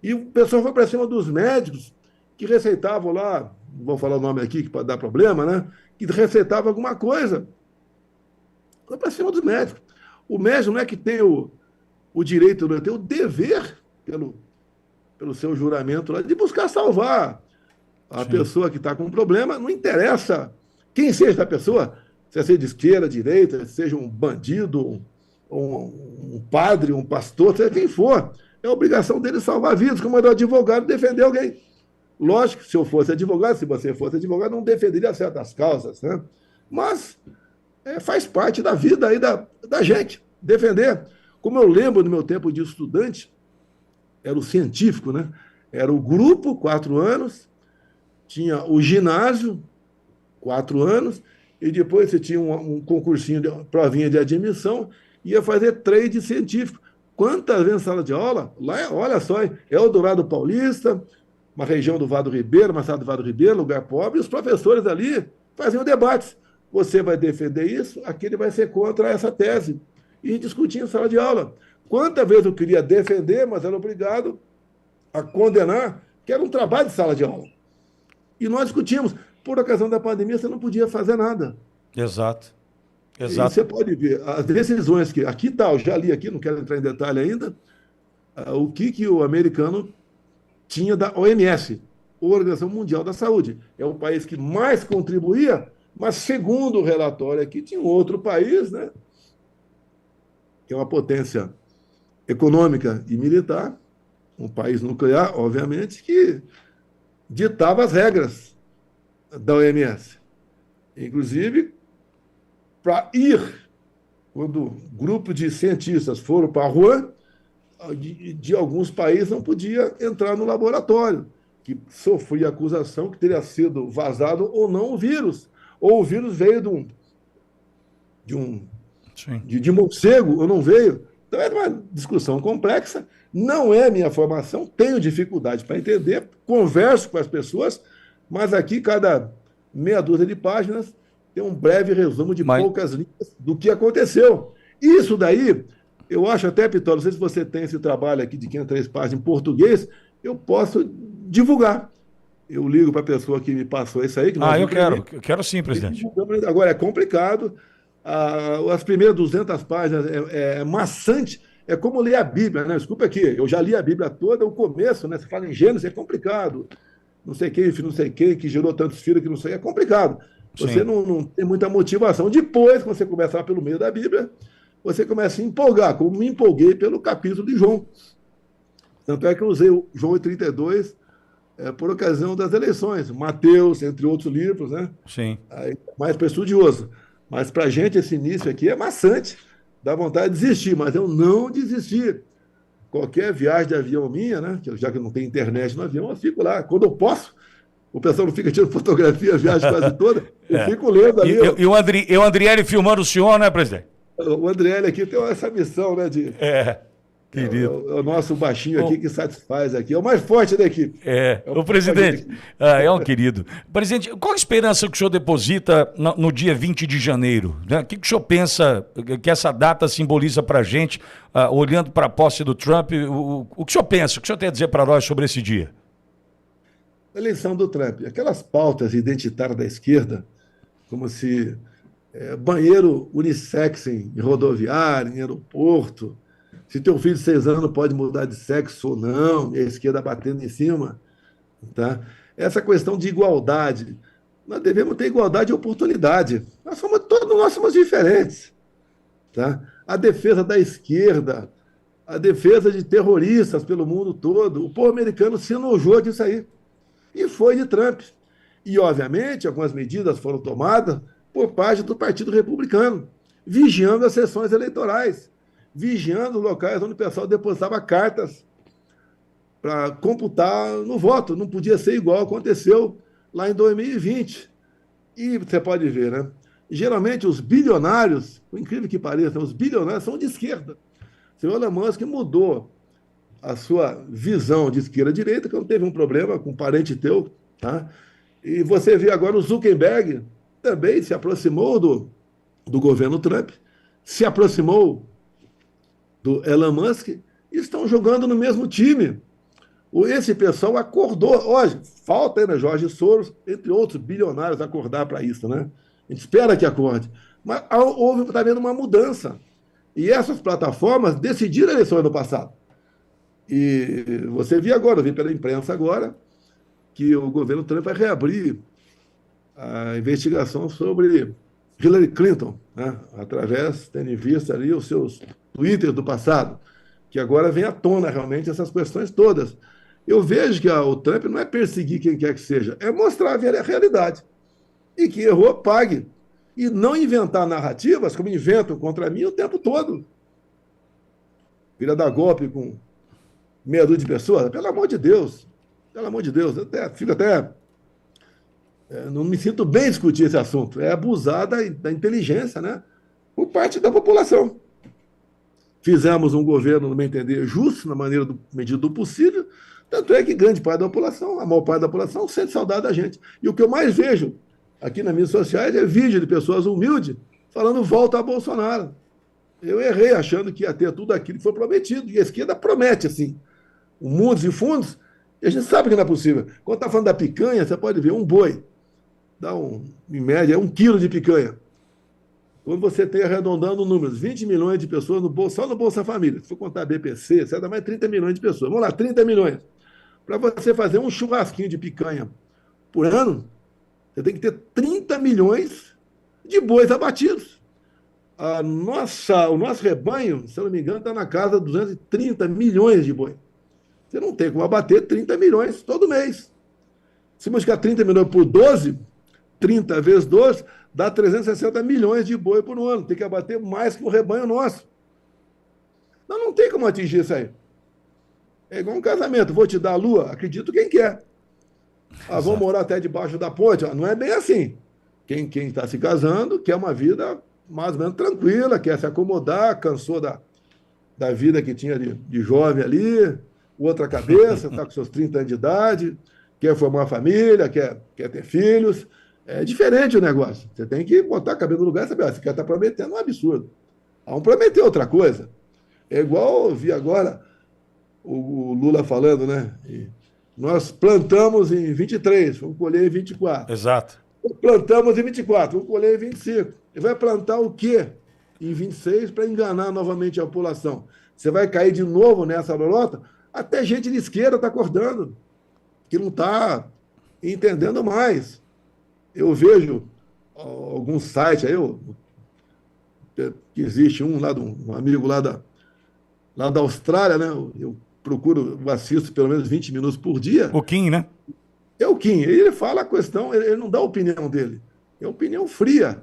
E o pessoal foi para cima dos médicos que receitavam lá, não vou falar o nome aqui que pode dar problema, né? Que receitavam alguma coisa. Foi para cima dos médicos. O médico não é que tem o direito, não tem o dever, pelo seu juramento lá, de buscar salvar a pessoa que está com um problema. Não interessa quem seja a pessoa, se seja de esquerda, direita, se seja um bandido, um padre, um pastor, seja quem for. É obrigação dele salvar vidas, como é do advogado defender alguém. Lógico que se eu fosse advogado, se você fosse advogado, não defenderia certas causas, né? Mas faz parte da vida aí da gente, defender. Como eu lembro no meu tempo de estudante, era o científico, né? Era o grupo, 4 anos, tinha o ginásio, 4 anos, e depois você tinha um concursinho, provinha de admissão, ia fazer trade científico. Quantas vezes na sala de aula, lá, olha só, Eldorado Paulista, uma região do Vado Ribeiro, uma sala do Vado Ribeiro, lugar pobre, e os professores ali faziam debates. Você vai defender isso, aquele vai ser contra essa tese. E discutia em sala de aula. Quantas vezes eu queria defender, mas era obrigado a condenar, que era um trabalho de sala de aula. E nós discutimos. Por ocasião da pandemia, você não podia fazer nada. Exato. E você pode ver as decisões que... Aqui está, eu já li aqui, não quero entrar em detalhe ainda, o que o americano tinha da OMS, Organização Mundial da Saúde. É o país que mais contribuía, mas segundo o relatório aqui, tinha um outro país, né, que é uma potência econômica e militar, um país nuclear, obviamente, que ditava as regras da OMS. Inclusive, para ir, quando grupo de cientistas foram para a rua, de alguns países não podia entrar no laboratório, que sofria acusação que teria sido vazado ou não o vírus. Ou o vírus veio de morcego ou não veio. Então, é uma discussão complexa. Não é minha formação, tenho dificuldade para entender, converso com as pessoas, mas aqui, cada meia dúzia de páginas, tem um breve resumo de poucas linhas do que aconteceu. Isso daí, eu acho até, Pitório, não sei se você tem esse trabalho aqui de 503 páginas em português, eu posso divulgar. Eu ligo para a pessoa que me passou isso aí. Eu quero sim, presidente. Agora, é complicado. As primeiras 200 páginas é maçante. É como ler a Bíblia, né? Desculpa aqui, eu já li a Bíblia toda, o começo, né? Você fala em Gênesis, é complicado. Não sei quem, não sei quem, que gerou tantos filhos, que não sei, é complicado. Você não tem muita motivação. Depois, quando você começa lá pelo meio da Bíblia, você começa a empolgar, como me empolguei pelo capítulo de João. Tanto é que eu usei o João 32 por ocasião das eleições. Mateus, entre outros livros, né? Sim. Aí, mais para estudioso. Mas para a gente, esse início aqui é maçante. Dá vontade de desistir, mas eu não desisti. Qualquer viagem de avião minha, né? Já que não tem internet no avião, eu fico lá. Quando eu posso, o pessoal não fica tirando fotografia a viagem quase toda, eu fico lendo ali. E o Andriele filmando o senhor, né, presidente? O Andriele aqui tem essa missão, né, de Querido. é o nosso baixinho aqui que satisfaz aqui, é o mais forte da equipe. É o O presidente, é um querido. Presidente, qual a esperança que o senhor deposita no dia 20 de janeiro? Né? O que o senhor pensa que essa data simboliza para a gente, olhando para a posse do Trump? O que o senhor pensa? O que o senhor tem a dizer para nós sobre esse dia? A eleição do Trump, aquelas pautas identitárias da esquerda, como se banheiro unissex em rodoviária, em aeroporto, se teu filho de 6 anos pode mudar de sexo ou não, e a esquerda batendo em cima, tá? Essa questão de igualdade, nós devemos ter igualdade de oportunidade. Todos nós somos diferentes, tá? A defesa da esquerda, a defesa de terroristas pelo mundo todo, o povo americano se enojou disso aí e foi de Trump. E, obviamente, algumas medidas foram tomadas por parte do Partido Republicano, vigiando as sessões eleitorais, vigiando os locais onde o pessoal depositava cartas para computar no voto. Não podia ser igual aconteceu lá em 2020. E você pode ver, né? Geralmente os bilionários, por incrível que pareça, os bilionários são de esquerda. O senhor Elon Musk mudou a sua visão de esquerda-direita, que não teve um problema com um parente teu, tá? E você vê agora o Zuckerberg também se aproximou do governo Trump, se aproximou do Elon Musk, e estão jogando no mesmo time. Esse pessoal acordou. Hoje, falta ainda Jorge Soros, entre outros bilionários, acordar para isso, né? A gente espera que acorde. Mas houve também uma mudança. E essas plataformas decidiram a eleição ano passado. E você viu agora, eu vi pela imprensa agora, que o governo Trump vai reabrir a investigação sobre Hillary Clinton, né? Através, tendo em vista ali os seus Twitter do passado, que agora vem à tona realmente essas questões todas. Eu vejo que o Trump não é perseguir quem quer que seja, é mostrar a realidade. E que errou, pague. E não inventar narrativas como inventam contra mim o tempo todo. Vira dar golpe com meia dúzia de pessoas, pelo amor de Deus. Pelo amor de Deus, fico até não me sinto bem discutir esse assunto. É abusar da inteligência, né? Por parte da população. Fizemos um governo, no meu entender, justo, na medida do possível, tanto é que grande parte da população, a maior parte da população, sente saudade da gente. E o que eu mais vejo aqui nas mídias sociais é vídeo de pessoas humildes falando volta a Bolsonaro. Eu errei achando que ia ter tudo aquilo que foi prometido, e a esquerda promete, assim, mundos e fundos, e a gente sabe que não é possível. Quando está falando da picanha, você pode ver um boi, dá em média 1 quilo de picanha. Quando você tem, arredondando números, 20 milhões de pessoas só no Bolsa Família, se for contar BPC, você dá mais 30 milhões de pessoas. Vamos lá, 30 milhões. Para você fazer um churrasquinho de picanha por ano, você tem que ter 30 milhões de bois abatidos. O nosso rebanho, se eu não me engano, está na casa de 230 milhões de boi. Você não tem como abater 30 milhões todo mês. Se multiplicar 30 milhões por 12, 30 vezes 12, dá 360 milhões de boi por ano. Tem que abater mais que o rebanho nosso. Não tem como atingir isso aí. É igual um casamento. Vou te dar a lua, acredito quem quer. Vamos morar até debaixo da ponte. Não é bem assim. Quem está se casando quer uma vida mais ou menos tranquila, quer se acomodar, cansou da vida que tinha de jovem ali, outra cabeça, está com seus 30 anos de idade, quer formar uma família, quer ter filhos. É diferente o negócio. Você tem que botar a cabeça no lugar e saber, você quer estar prometendo um absurdo. Vamos prometer outra coisa. É igual eu vi agora o Lula falando, né? Nós plantamos em 23, vamos colher em 24. Exato. Plantamos em 24, vamos colher em 25. E vai plantar o quê em 26 para enganar novamente a população? Você vai cair de novo nessa lorota? Até gente de esquerda está acordando, que não está entendendo mais. Eu vejo alguns sites aí, que existe um amigo lá da Austrália, né? Eu assisto pelo menos 20 minutos por dia. O Kim, né? É o Kim. Ele fala a questão, ele não dá a opinião dele. É opinião fria,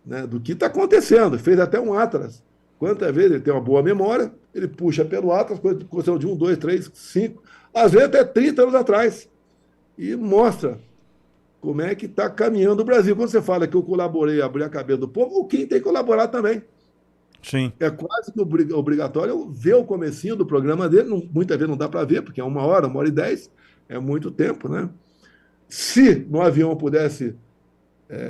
né, do que está acontecendo. Fez até um atlas. Quantas vezes ele tem uma boa memória, ele puxa pelo atlas, coisa que aconteceu de 1, 2, 3, 5, às vezes até 30 anos atrás. E mostra como é que está caminhando o Brasil. Quando você fala que eu colaborei a abrir a cabeça do povo, o Kim tem que colaborar também. Sim. É quase que obrigatório ver o comecinho do programa dele. Muitas vezes não dá para ver, porque é 1 hora e 10, é muito tempo, né? Se no avião pudesse,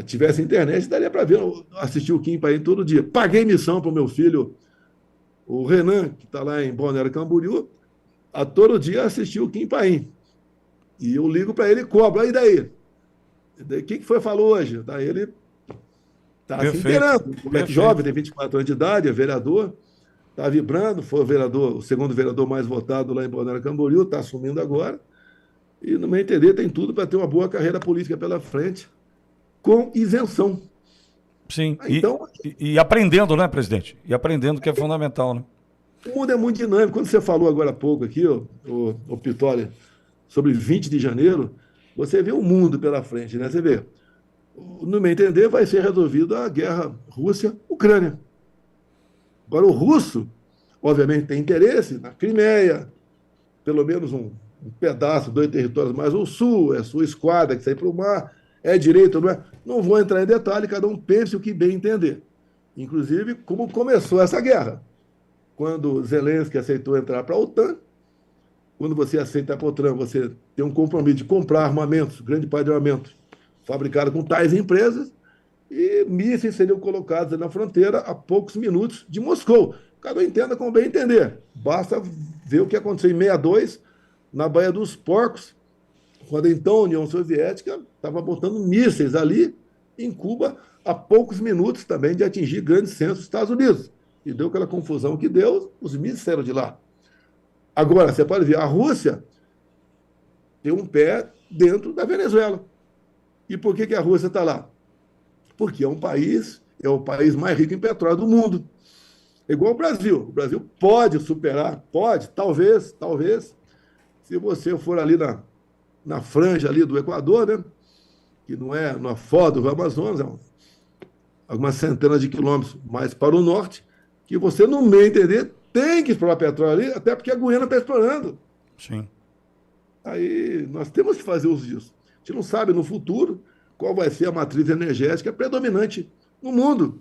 tivesse internet, daria para ver, assistir o Kim Paim todo dia. Paguei missão para o meu filho, o Renan, que está lá em Balneário Camboriú, a todo dia assistir o Kim Paim. E eu ligo para ele e cobro. Aí daí? O que foi falou hoje? Daí ele está se Perfeito. inteirando. Um moleque Perfeito. jovem, tem 24 anos de idade, é vereador, está vibrando, foi o segundo vereador mais votado lá em Balneário Camboriú, está assumindo agora. E, no meu entender, tem tudo para ter uma boa carreira política pela frente, com isenção. Sim. Então, E aprendendo, né, presidente? E aprendendo que é fundamental, né? o mundo é muito dinâmico. Quando você falou agora há pouco aqui, o Pitória, sobre 20 de janeiro, você vê o mundo pela frente, né? Você vê, no meu entender, vai ser resolvida a guerra Rússia-Ucrânia. Agora, o russo, obviamente, tem interesse na Crimeia, pelo menos um pedaço, 2 territórios mais ao sul, é sua esquadra que sai para o mar, é direito, não é? Não vou entrar em detalhe, cada um pense o que bem entender. Inclusive, como começou essa guerra. Quando Zelensky aceitou entrar para a OTAN, quando você aceita para a OTAN, você tem um compromisso de comprar armamentos, grande parte de armamentos, fabricado com tais empresas, e mísseis seriam colocados na fronteira a poucos minutos de Moscou. Cada um entenda como bem entender. Basta ver o que aconteceu em 62, na Baía dos Porcos, quando então a União Soviética estava botando mísseis ali em Cuba a poucos minutos também de atingir grandes centros dos Estados Unidos. E deu aquela confusão que deu, os mísseis saíram de lá. Agora, você pode ver, a Rússia tem um pé dentro da Venezuela. E por que a Rússia está lá? Porque é o país mais rico em petróleo do mundo. É igual ao Brasil. O Brasil pode superar, pode, talvez, se você for ali na franja ali do Equador, né? Que não é na foz do Amazonas, algumas centenas de quilômetros mais para o norte, que você, no meu entender, tem que explorar petróleo ali, até porque a Guiana está explorando. Sim. Aí nós temos que fazer uso disso. A gente não sabe no futuro qual vai ser a matriz energética predominante no mundo.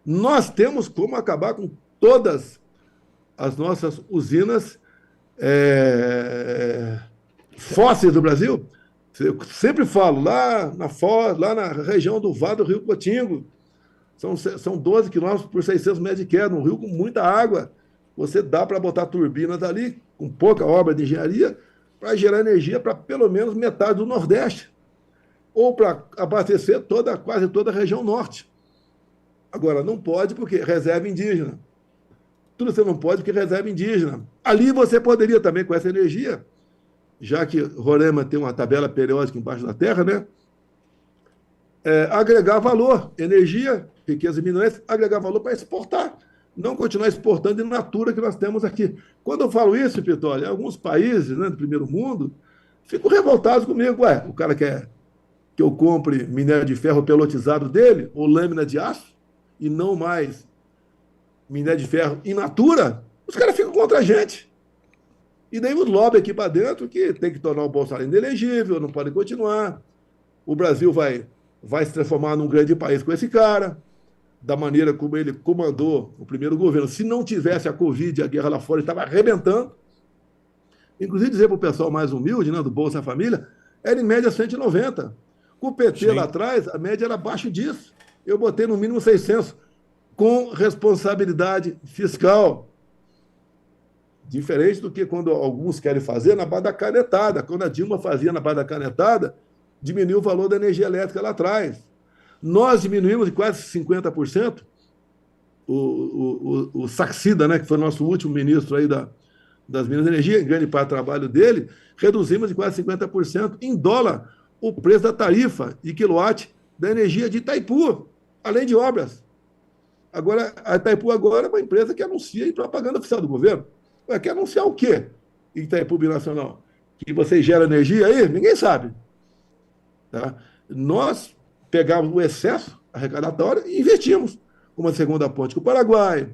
Nós temos como acabar com todas as nossas usinas fósseis do Brasil. Eu sempre falo, lá na região do Vado do Rio Cotingo, são 12 quilômetros por 600 metros de queda, um rio com muita água. Você dá para botar turbinas ali, com pouca obra de engenharia, para gerar energia para pelo menos metade do Nordeste, ou para abastecer quase toda a região norte. Agora, não pode porque reserva indígena. Tudo você não pode porque reserva indígena. Ali você poderia também, com essa energia, já que Roraima tem uma tabela periódica embaixo da terra, né? Agregar valor, energia, riqueza minerais, agregar valor para exportar. Não continuar exportando in natura que nós temos aqui. Quando eu falo isso, Pitória, alguns países, né, do primeiro mundo ficam revoltados comigo. Ué, o cara quer que eu compre minério de ferro pelotizado dele, ou lâmina de aço, e não mais minério de ferro in natura, os caras ficam contra a gente. E daí os lobby aqui para dentro que tem que tornar o Bolsonaro inelegível, não pode continuar. O Brasil vai se transformar num grande país com esse cara, da maneira como ele comandou o primeiro governo. Se não tivesse a Covid, a guerra lá fora estava arrebentando. Inclusive, dizer para o pessoal mais humilde, né, do Bolsa Família, era em média 190. Com o PT Sim. lá atrás, a média era abaixo disso. Eu botei no mínimo 600, com responsabilidade fiscal. Diferente do que quando alguns querem fazer na base da canetada. Quando a Dilma fazia na base da canetada, diminuiu o valor da energia elétrica lá atrás. Nós diminuímos de quase 50%. O Saxida, né, que foi nosso último ministro aí das Minas de Energia, em grande parte do trabalho dele, reduzimos de quase 50% em dólar o preço da tarifa de quilowatt da energia de Itaipu, além de obras. Agora, a Itaipu agora é uma empresa que anuncia em propaganda oficial do governo. Quer anunciar o quê? Itaipu Binacional? Que vocês geram energia aí? Ninguém sabe. Tá? Nós pegamos o excesso arrecadatório e investimos. Uma segunda ponte com o Paraguai,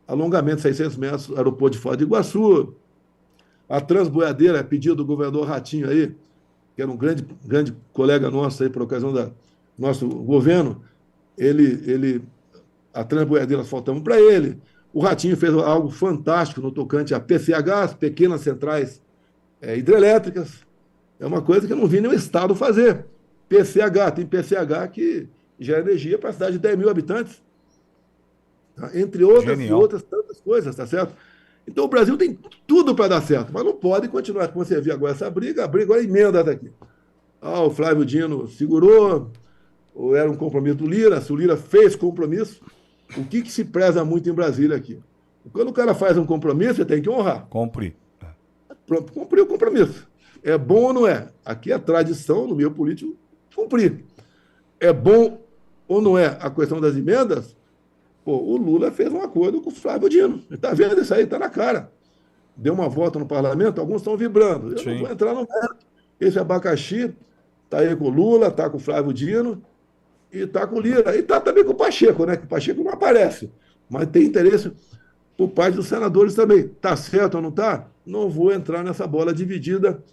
alongamento de 600 metros do aeroporto de Foz do Iguaçu, a Transboiadeira, pedido do governador Ratinho aí, que era um grande colega nosso aí por ocasião do nosso governo, ele a transboiadeiras faltamos para ele. O Ratinho fez algo fantástico no tocante a PCHs, pequenas centrais hidrelétricas. É uma coisa que eu não vi nenhum Estado fazer. PCH, tem PCH que gera energia para a cidade de 10 mil habitantes. Tá? Entre outras e outras tantas coisas, tá certo? Então o Brasil tem tudo para dar certo, mas não pode continuar. Como você viu agora essa briga, a briga agora emenda daqui. Ah, o Flávio Dino segurou, ou era um compromisso do Lira, se o Lira fez compromisso, o que se preza muito em Brasília aqui? Quando o cara faz um compromisso, você tem que honrar. Cumprir. Pronto, cumpriu o compromisso. É bom ou não é? Aqui é tradição, no meio político, cumprir. É bom ou não é a questão das emendas? Pô, o Lula fez um acordo com o Flávio Dino. Ele está vendo isso aí, está na cara. Deu uma volta no parlamento, alguns estão vibrando. Eu não vou entrar no mérito. Esse abacaxi está aí com o Lula, está com o Flávio Dino e está com o Lira. E está também com o Pacheco, né? Que o Pacheco não aparece. Mas tem interesse por parte dos senadores também. Está certo ou não está? Não vou entrar nessa bola dividida.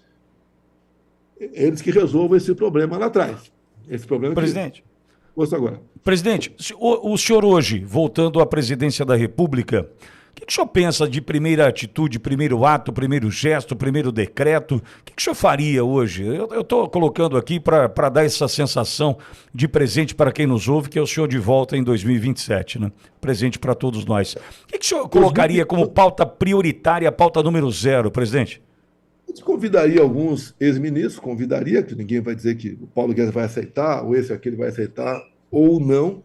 Eles que resolvam esse problema lá atrás. Esse problema Presidente. Agora. Presidente, o senhor hoje, voltando à presidência da República, o que o senhor pensa de primeira atitude, primeiro ato, primeiro gesto, primeiro decreto? O que o senhor faria hoje? Eu estou colocando aqui para dar essa sensação de presente para quem nos ouve, que é o senhor de volta em 2027, né? Presente para todos nós. O que o senhor colocaria como pauta prioritária, pauta número 0, presidente? Eu convidaria alguns ex-ministros, convidaria, que ninguém vai dizer que o Paulo Guedes vai aceitar, ou esse ou aquele vai aceitar, ou não.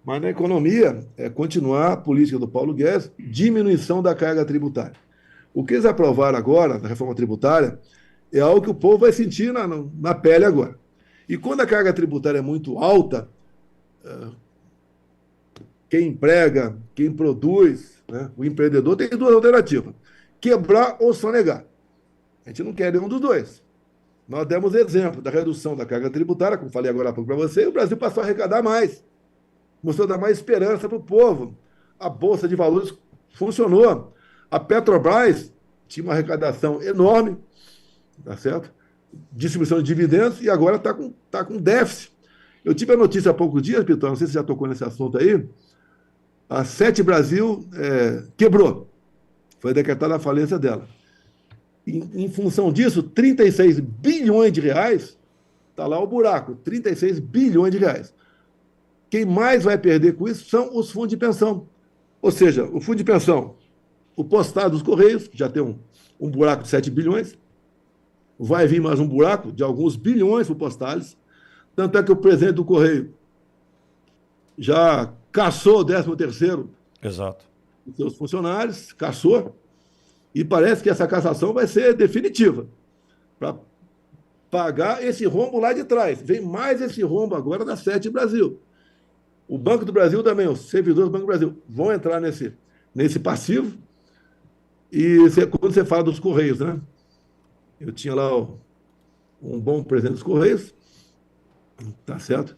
Mas na economia, é continuar a política do Paulo Guedes, diminuição da carga tributária. O que eles aprovaram agora, na reforma tributária, é algo que o povo vai sentir na pele agora. E quando a carga tributária é muito alta, quem emprega, quem produz, né, o empreendedor tem duas alternativas: quebrar ou sonegar. A gente não quer nenhum dos dois. Nós demos exemplo da redução da carga tributária, como falei agora há pouco para você, e o Brasil passou a arrecadar mais. Mostrou dar mais esperança para o povo. A Bolsa de Valores funcionou. A Petrobras tinha uma arrecadação enorme, tá certo? Distribuição de dividendos, e agora está com déficit. Eu tive a notícia há poucos dias, Pitão, não sei se você já tocou nesse assunto aí, a Sete Brasil quebrou. Foi decretada a falência dela. Em função disso, 36 bilhões de reais, está lá o buraco, 36 bilhões de reais. Quem mais vai perder com isso são os fundos de pensão. Ou seja, o fundo de pensão, o postado dos Correios, que já tem um buraco de 7 bilhões, vai vir mais um buraco de alguns bilhões para o Postales. Tanto é que o presidente do Correio já caçou o 13º Exato. dos seus funcionários, caçou, e parece que essa cassação vai ser definitiva, para pagar esse rombo lá de trás. Vem mais esse rombo agora da Sete Brasil. O Banco do Brasil também, os servidores do Banco do Brasil vão entrar nesse passivo. E quando você fala dos Correios, né? Eu tinha lá um bom presidente dos Correios, tá certo?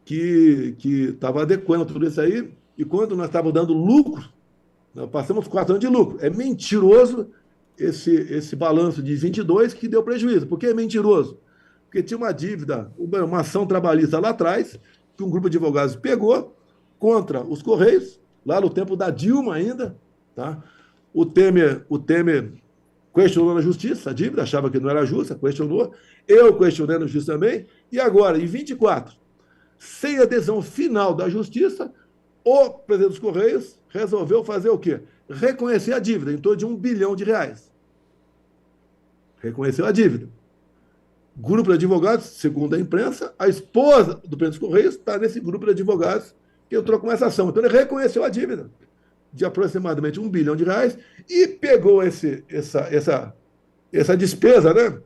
Que estava adequando tudo isso aí, e quando nós estávamos dando lucro, nós passamos 4 anos de lucro. É mentiroso esse balanço de 22 que deu prejuízo. Por que é mentiroso? Porque tinha uma dívida, uma ação trabalhista lá atrás, que um grupo de advogados pegou contra os Correios, lá no tempo da Dilma ainda, tá? O Temer questionou na justiça a dívida, achava que não era justa, questionou. Eu questionei na justiça também. E agora, em 24, sem adesão final da justiça, o presidente dos Correios resolveu fazer o quê? Reconhecer a dívida, em torno de R$1 bilhão. Reconheceu a dívida. Grupo de advogados, segundo a imprensa, a esposa do presidente dos Correios está nesse grupo de advogados que entrou com essa ação. Então ele reconheceu a dívida de aproximadamente R$1 bilhão e pegou essa despesa, né,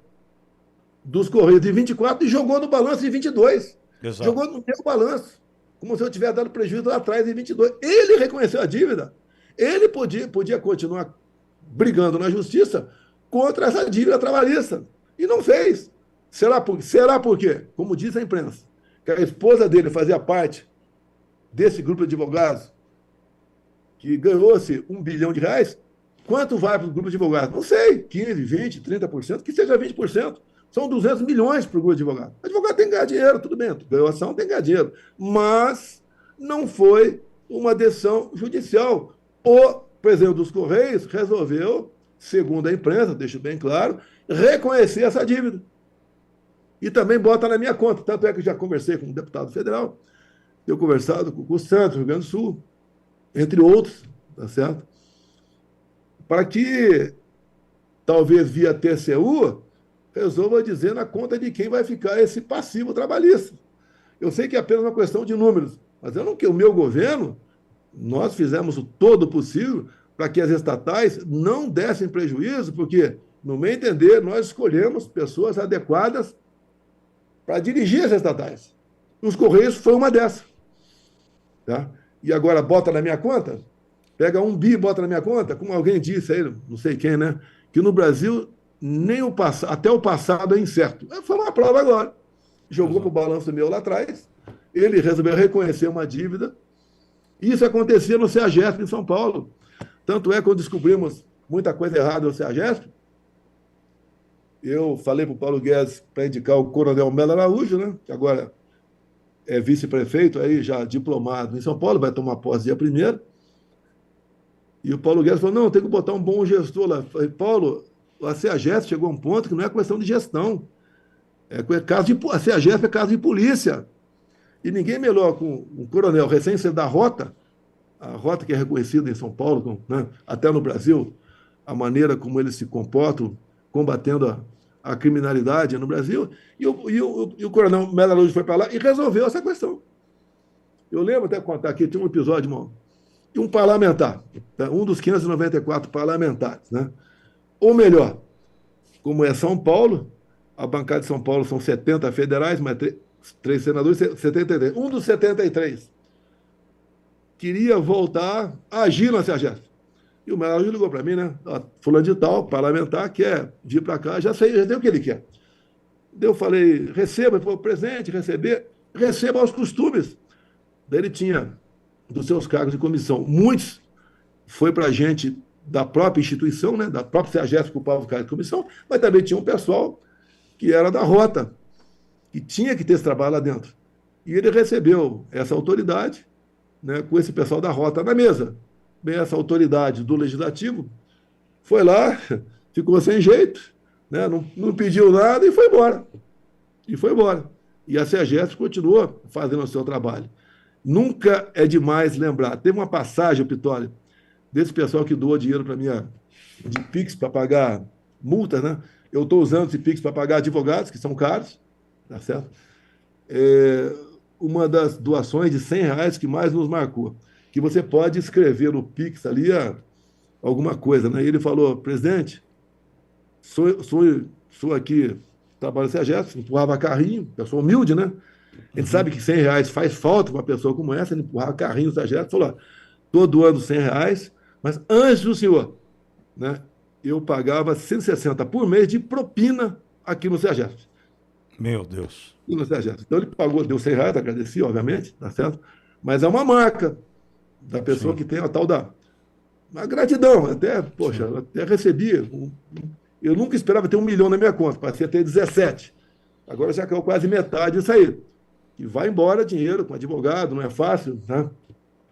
dos Correios de 24 e jogou no balanço de 22. Exato. Jogou no meu balanço, como se eu tivesse dado prejuízo lá atrás em 22. Ele reconheceu a dívida. Ele podia continuar brigando na justiça contra essa dívida trabalhista. E não fez. Será por quê? Como diz a imprensa, que a esposa dele fazia parte desse grupo de advogados que ganhou-se R$1 bilhão. Quanto vai para o grupo de advogados? Não sei, 15%, 20%, 30%, que seja 20%. São 200 milhões para o grupo de advogados. O advogado tem que ganhar dinheiro, tudo bem, ganhou ação, tem que ganhar dinheiro. Mas não foi uma decisão judicial. O presidente dos Correios resolveu, segundo a imprensa, deixo bem claro, reconhecer essa dívida. E também bota na minha conta. Tanto é que eu já conversei com um deputado federal, tenho conversado com o Santos, Rio Grande do Sul, entre outros, tá certo? Para que, talvez via TCU, resolva dizer na conta de quem vai ficar esse passivo trabalhista. Eu sei que é apenas uma questão de números, mas eu não que o meu governo, nós fizemos o todo possível para que as estatais não dessem prejuízo, porque, no meu entender, nós escolhemos pessoas adequadas para dirigir as estatais. Os Correios foi uma dessas. Tá? E agora bota na minha conta, pega 1 bi e bota na minha conta, como alguém disse aí, não sei quem, né? Que no Brasil nem até o passado é incerto. Foi uma prova agora. Jogou para o balanço meu lá atrás, ele resolveu reconhecer uma dívida. Isso acontecia no CEAGESP em São Paulo. Tanto é que quando descobrimos muita coisa errada no CEAGESP, eu falei para o Paulo Guedes para indicar o Coronel Melo Araújo, né? Que agora é vice-prefeito, aí já diplomado em São Paulo, vai tomar posse dia 1º. E o Paulo Guedes falou, não, tem que botar um bom gestor lá. Eu falei, Paulo, a CEAGESP chegou a um ponto que não é questão de gestão. A CEAGESP é caso de polícia. E ninguém melhor com um coronel recém-saído da Rota, a Rota que é reconhecida em São Paulo, né, até no Brasil, a maneira como eles se comportam, combatendo a criminalidade no Brasil. E o coronel Melo Araújo foi para lá e resolveu essa questão. Eu lembro até contar aqui, tinha um episódio, irmão, de um parlamentar, né, um dos 594 parlamentares, né? Ou melhor, como é São Paulo, a bancada de São Paulo são 70 federais, mas 3 senadores, 73. Um dos 73 queria voltar a agir na CEAGESP. E o Melo ligou para mim, né? Fulano de tal, parlamentar, quer vir para cá, já sei o que ele quer. Eu falei, receba, ele falou, presente, receba aos costumes. Daí ele tinha, dos seus cargos de comissão, muitos foi para a gente da própria instituição, né? Da própria CEAGESP que ocupava o cargo de comissão, mas também tinha um pessoal que era da Rota, que tinha que ter esse trabalho lá dentro. E ele recebeu essa autoridade, né, com esse pessoal da Rota na mesa. Bem, essa autoridade do Legislativo foi lá, ficou sem jeito, né, não pediu nada e foi embora. E a CEAGESP continuou fazendo o seu trabalho. Nunca é demais lembrar. Teve uma passagem, Pitoli, desse pessoal que doou dinheiro para mim de Pix para pagar multas, né? Eu estou usando esse Pix para pagar advogados, que são caros, tá certo? Uma das doações de R$ 100 que mais nos marcou, que você pode escrever no Pix ali alguma coisa, né? E ele falou, presidente, sou aqui, trabalho no CEAGESP, empurrava carrinho, pessoa humilde, né? A gente sabe que R$ 100 faz falta para uma pessoa como essa, ele empurrava carrinho no CEAGESP, falou, estou doando R$ 100, mas antes do senhor, né, eu pagava 160 por mês de propina aqui no CEAGESP. Meu Deus. No CEAGESP. Então ele pagou, deu R$ 100, agradeci, obviamente, tá certo? Mas é uma marca da pessoa que tem a tal da uma gratidão. Até, poxa, eu até recebi. Eu nunca esperava ter 1 milhão na minha conta, passei a ter 17. Agora já caiu quase metade disso aí. E vai embora dinheiro com advogado, não é fácil, né?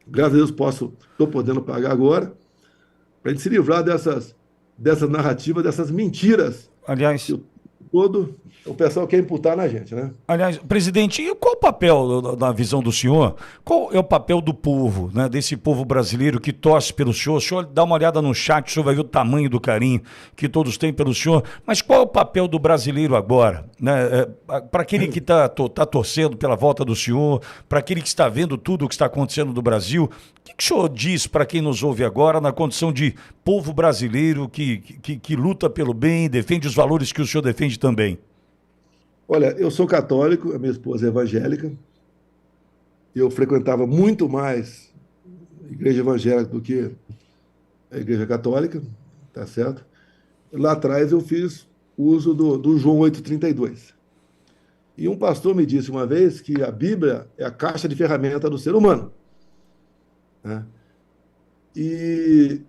Graças a Deus estou podendo pagar agora, para a gente se livrar dessas narrativas, dessas mentiras. Aliás, o pessoal quer imputar na gente, né? Aliás, presidente, e qual o papel, na visão do senhor, qual é o papel do povo, né, desse povo brasileiro que torce pelo senhor? O senhor dá uma olhada no chat, o senhor vai ver o tamanho do carinho que todos têm pelo senhor, mas qual é o papel do brasileiro agora, né, para aquele que tá torcendo pela volta do senhor, para aquele que está vendo tudo o que está acontecendo no Brasil? O que o senhor diz para quem nos ouve agora na condição de povo brasileiro que luta pelo bem, defende os valores que o senhor defende também? Olha, eu sou católico, a minha esposa é evangélica. Eu frequentava muito mais a igreja evangélica do que a igreja católica, tá certo? Lá atrás eu fiz uso do João 8,32. E um pastor me disse uma vez que a Bíblia é a caixa de ferramenta do ser humano, né? E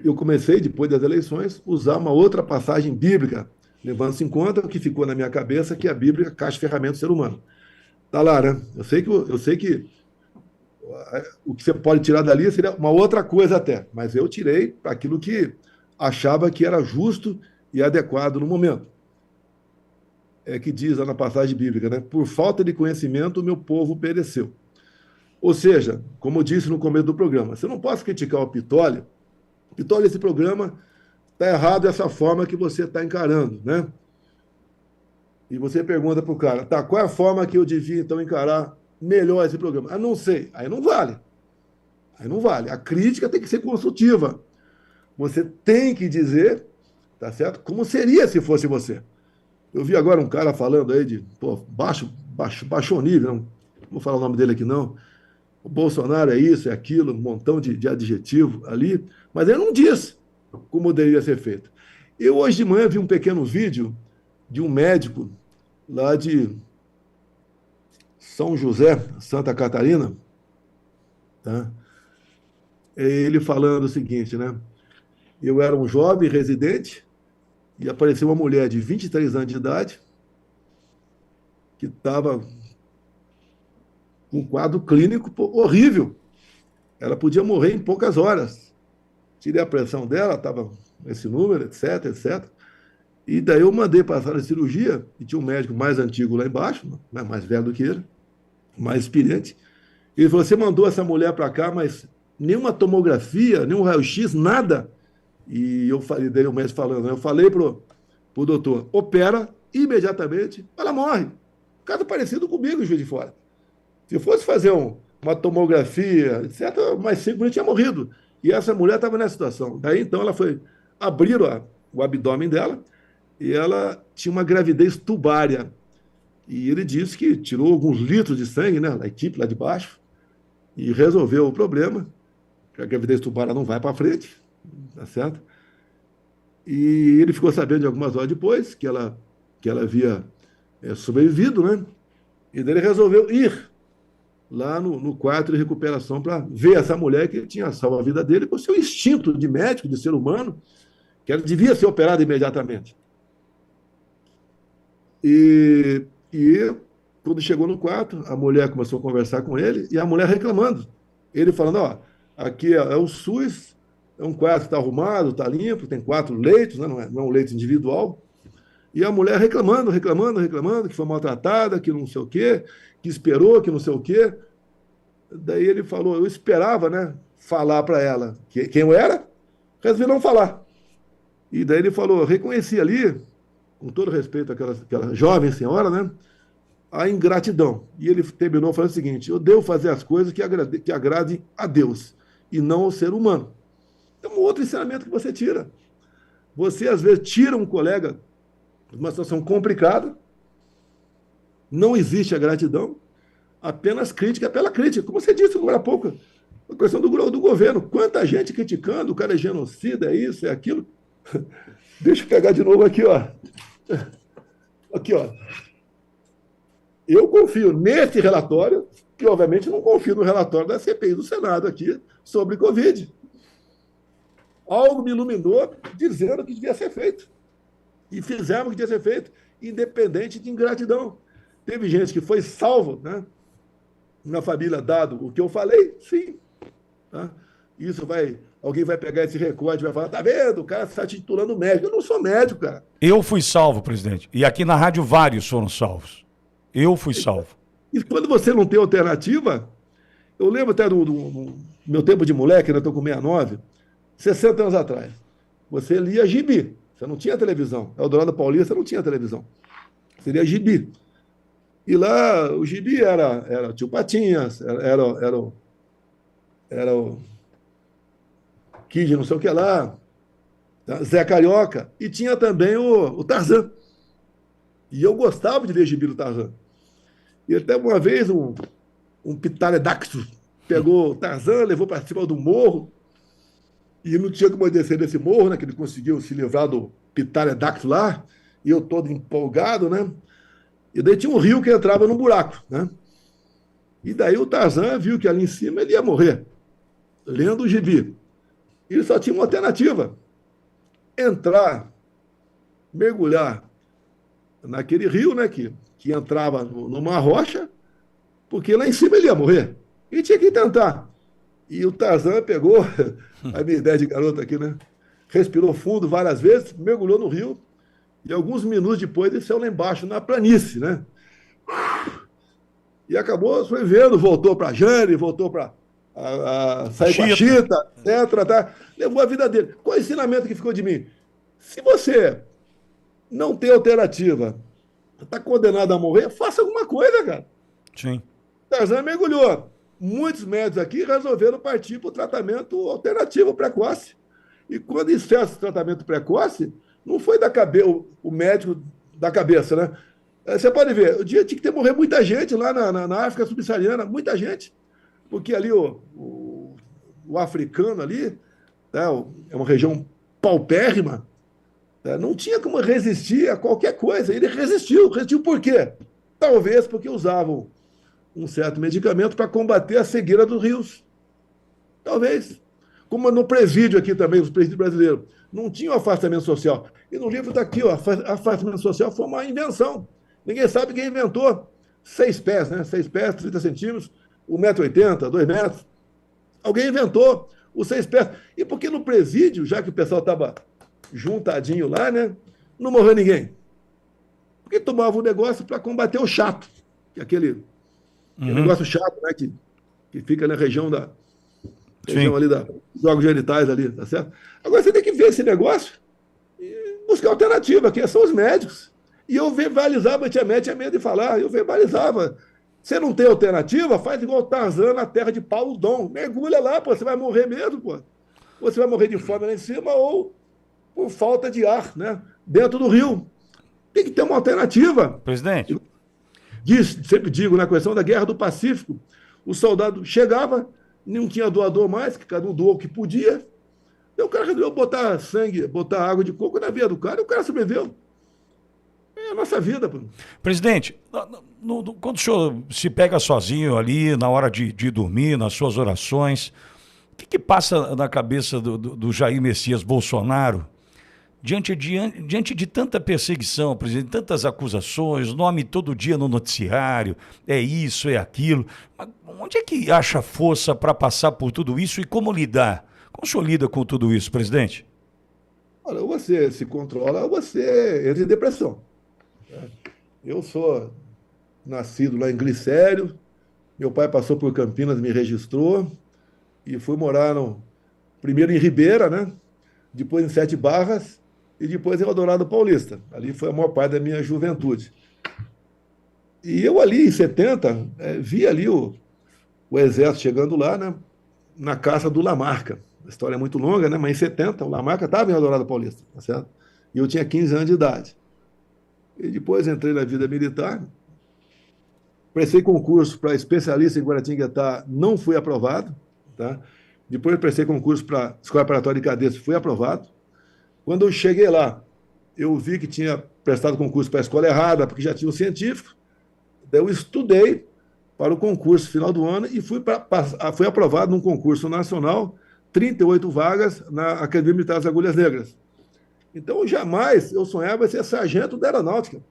eu comecei, depois das eleições, a usar uma outra passagem bíblica, levando-se em conta o que ficou na minha cabeça, que a Bíblia é a caixa de ferramenta do ser humano. Tá lá, né? Eu sei que O que você pode tirar dali seria uma outra coisa até, mas eu tirei aquilo que achava que era justo e adequado no momento. É que diz lá na passagem bíblica, né? Por falta de conhecimento, o meu povo pereceu. Ou seja, como eu disse no começo do programa, você não pode criticar o Pitoli. Pitoli, esse programa está errado dessa forma que você está encarando, né? E você pergunta para o cara, tá, qual é a forma que eu devia, então, encarar melhor esse programa? Ah, não sei. Aí não vale. Aí não vale. A crítica tem que ser construtiva. Você tem que dizer, tá certo? Como seria se fosse você. Eu vi agora um cara falando aí de, pô, baixo nível, não vou falar o nome dele aqui não. O Bolsonaro é isso, é aquilo, um montão de adjetivo ali, mas ele não diz como deveria ser feito. Eu hoje de manhã vi um pequeno vídeo de um médico lá de São José, Santa Catarina, tá? Ele falando o seguinte, né? Eu era um jovem residente e apareceu uma mulher de 23 anos de idade que estava com um quadro clínico horrível. Ela podia morrer em poucas horas. Tirei a pressão dela, estava nesse número, etc, etc. E daí eu mandei passar a cirurgia, e tinha um médico mais antigo lá embaixo, mais velho do que ele, mais experiente. Ele falou, você mandou essa mulher para cá, mas nenhuma tomografia, nenhum raio-x, nada. E eu falei, daí o médico falando, eu falei pro doutor, opera imediatamente, ela morre. Caso parecido comigo, Juiz de Fora. Se fosse fazer uma tomografia, etc., mais 5 minutos tinha morrido. E essa mulher estava nessa situação. Daí, então, ela foi abrir o abdômen dela e ela tinha uma gravidez tubária. E ele disse que tirou alguns litros de sangue, né, da equipe lá de baixo, e resolveu o problema, que a gravidez tubária não vai para frente, tá certo? E ele ficou sabendo de algumas horas depois que ela havia sobrevivido, né? E daí ele resolveu ir lá no quarto de recuperação para ver essa mulher que tinha salvo a vida dele com o seu instinto de médico, de ser humano, que ela devia ser operada imediatamente. E quando chegou no quarto, a mulher começou a conversar com ele e a mulher reclamando. Ele falando, ó, aqui é o SUS, é um quarto que está arrumado, está limpo, tem 4 leitos, né? Não é um leito individual. E a mulher reclamando, que foi maltratada, que não sei o quê, que esperou, que não sei o quê. Daí ele falou, eu esperava, né, falar para ela quem eu era, resolvi não falar. E daí ele falou, eu reconheci ali, com todo respeito àquela jovem senhora, né, a ingratidão. E ele terminou falando o seguinte, eu devo fazer as coisas que agradem a Deus e não ao ser humano. Então, um outro ensinamento que você tira. Você, às vezes, tira um colega de uma situação complicada, não existe a gratidão, apenas crítica pela crítica. Como você disse agora há pouco, a questão do governo. Quanta gente criticando, o cara é genocida, é isso, é aquilo. Deixa eu pegar de novo aqui, ó. Aqui, ó. Eu confio nesse relatório, que obviamente não confio no relatório da CPI do Senado aqui sobre Covid. Algo me iluminou dizendo que devia ser feito. E fizemos o que devia ser feito, independente de ingratidão. Teve gente que foi salvo, né? Na família, dado o que eu falei, sim. Tá? Alguém vai pegar esse recorde e vai falar, tá vendo? O cara está titulando médico. Eu não sou médico, cara. Eu fui salvo, presidente. E aqui na rádio vários foram salvos. Eu fui salvo. E quando você não tem alternativa, eu lembro até do meu tempo de moleque, eu estou com 69, 60 anos atrás. Você lia gibi, você não tinha televisão. Eldorado Paulista não tinha televisão. Você lia gibi. E lá o gibi era Tio Patinhas, era o Kid não sei o que lá, Zé Carioca, e tinha também o Tarzan. E eu gostava de ler gibi do Tarzan. E até uma vez um pitaredáctilo pegou o Tarzan, levou para cima do morro, e não tinha como descer desse morro, né, que ele conseguiu se livrar do pitaredáctilo lá, e eu todo empolgado, né? E daí tinha um rio que entrava num buraco, né? E daí o Tarzan viu que ali em cima ele ia morrer, lendo o gibi. Ele só tinha uma alternativa: entrar, mergulhar naquele rio, né, que entrava numa rocha, porque lá em cima ele ia morrer. E tinha que tentar. E o Tarzan pegou, a minha ideia de garoto aqui, né? Respirou fundo várias vezes, mergulhou no rio, e alguns minutos depois ele saiu lá embaixo, na planície, né? E acabou sobrevivendo, voltou para Jane, voltou para sair com a Chita, etc. Tá? Levou a vida dele. Qual é o ensinamento que ficou de mim? Se você não tem alternativa, está condenado a morrer, faça alguma coisa, cara. Sim. Tarzan mergulhou. Muitos médicos aqui resolveram partir para o tratamento alternativo precoce. E quando encerra esse tratamento precoce, não foi o médico da cabeça, né? Você pode ver, o dia tinha que ter morrer muita gente lá na África subsaariana, muita gente. Porque ali o africano ali, né, é uma região paupérrima, né, não tinha como resistir a qualquer coisa. Ele resistiu. Resistiu por quê? Talvez porque usavam um certo medicamento para combater a cegueira dos rios. Talvez. Como no presídio aqui também, os presídios brasileiros, não tinha o afastamento social. E no livro está aqui, ó, afastamento social foi uma invenção. Ninguém sabe quem inventou. 6 pés, né? 6 pés, 30 centímetros, 1,80 m, 2 metros. Alguém inventou os 6 pés. E por que no presídio, já que o pessoal estava juntadinho lá, né? Não morreu ninguém? Porque tomava o negócio para combater o chato. Que é aquele negócio chato, né? Que fica na região região ali dos órgãos genitais ali, tá certo? Agora você tem que ver esse negócio e buscar alternativa, que são os médicos. E eu verbalizava, tinha medo de falar, eu verbalizava. Você não tem alternativa? Faz igual o Tarzan na terra de Paulo Dom. Mergulha lá, pô, você vai morrer mesmo, pô. Ou você vai morrer de fome lá em cima, ou por falta de ar, né? Dentro do rio. Tem que ter uma alternativa. Presidente. Sempre digo, na questão da Guerra do Pacífico, o soldado chegava, não tinha doador mais, que cada um doou o que podia. E o cara resolveu botar sangue, botar água de coco na veia do cara, e o cara sobreviveu. É a nossa vida, pô. Presidente, quando o senhor se pega sozinho ali, na hora de dormir, nas suas orações, o que passa na cabeça do Jair Messias Bolsonaro diante de tanta perseguição, presidente, tantas acusações, nome todo dia no noticiário, é isso, é aquilo. Mas onde é que acha força para passar por tudo isso e como lidar? Como o senhor lida com tudo isso, presidente? Olha, ou você se controla, ou você entra em depressão. Eu sou nascido lá em Glicério, meu pai passou por Campinas, me registrou, e fui morar primeiro em Ribeira, né? Depois em Sete Barras, e depois em Eldorado Paulista. Ali foi a maior parte da minha juventude. E eu ali, em 70, vi ali o exército chegando lá, né, na caça do Lamarca. A história é muito longa, né, mas em 70 o Lamarca estava em Eldorado Paulista, tá certo? E eu tinha 15 anos de idade. E depois entrei na vida militar, prestei concurso para especialista em Guaratinguetá, não fui aprovado, tá? Depois prestei concurso para Escola Preparatória de Cadetes, fui aprovado. Quando eu cheguei lá, eu vi que tinha prestado concurso para a escola errada, porque já tinha o científico. Daí eu estudei para o concurso final do ano e fui aprovado num concurso nacional, 38 vagas na Academia Militar das Agulhas Negras. Então, jamais eu sonhava em ser sargento da aeronáutica,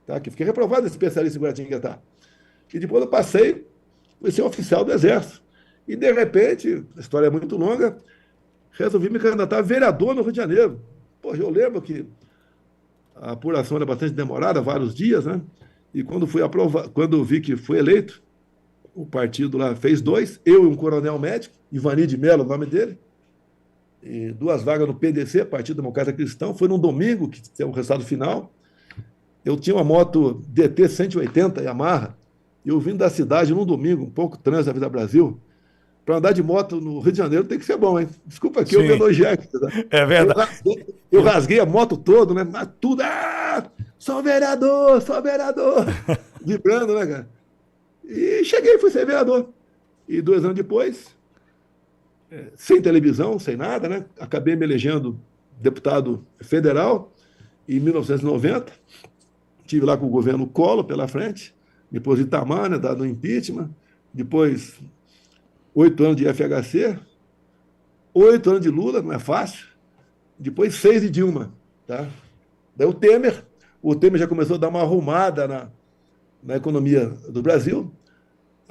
tá? Que fiquei reprovado de especialista em Guaratinguetá. E depois eu passei, fui ser oficial do Exército. E, de repente, a história é muito longa, resolvi me candidatar a vereador no Rio de Janeiro. Pô, eu lembro que a apuração era bastante demorada, vários dias, né? E quando eu vi que fui eleito, o partido lá fez 2, eu e um coronel médico, Ivani de Mello, o nome dele, e 2 vagas no PDC, Partido Democrata Cristão. Foi num domingo, que é o resultado final. Eu tinha uma moto DT 180 Yamaha, e eu vim da cidade num domingo, um pouco trânsito da Vida Brasil. Para andar de moto no Rio de Janeiro tem que ser bom, hein? Desculpa aqui, eu me elogiar. É verdade. Eu rasguei a moto toda, né? Mas tudo. Sou vereador! Vibrando, né, cara? E cheguei, fui ser vereador. E 2 anos depois, sem televisão, sem nada, né? Acabei me elegendo deputado federal em 1990. Estive lá com o governo Collor pela frente. Depois Itamar, né? Dado o impeachment. Depois 8 anos de FHC, 8 anos de Lula, não é fácil. Depois 6 de Dilma. Tá? Daí o Temer já começou a dar uma arrumada na economia do Brasil.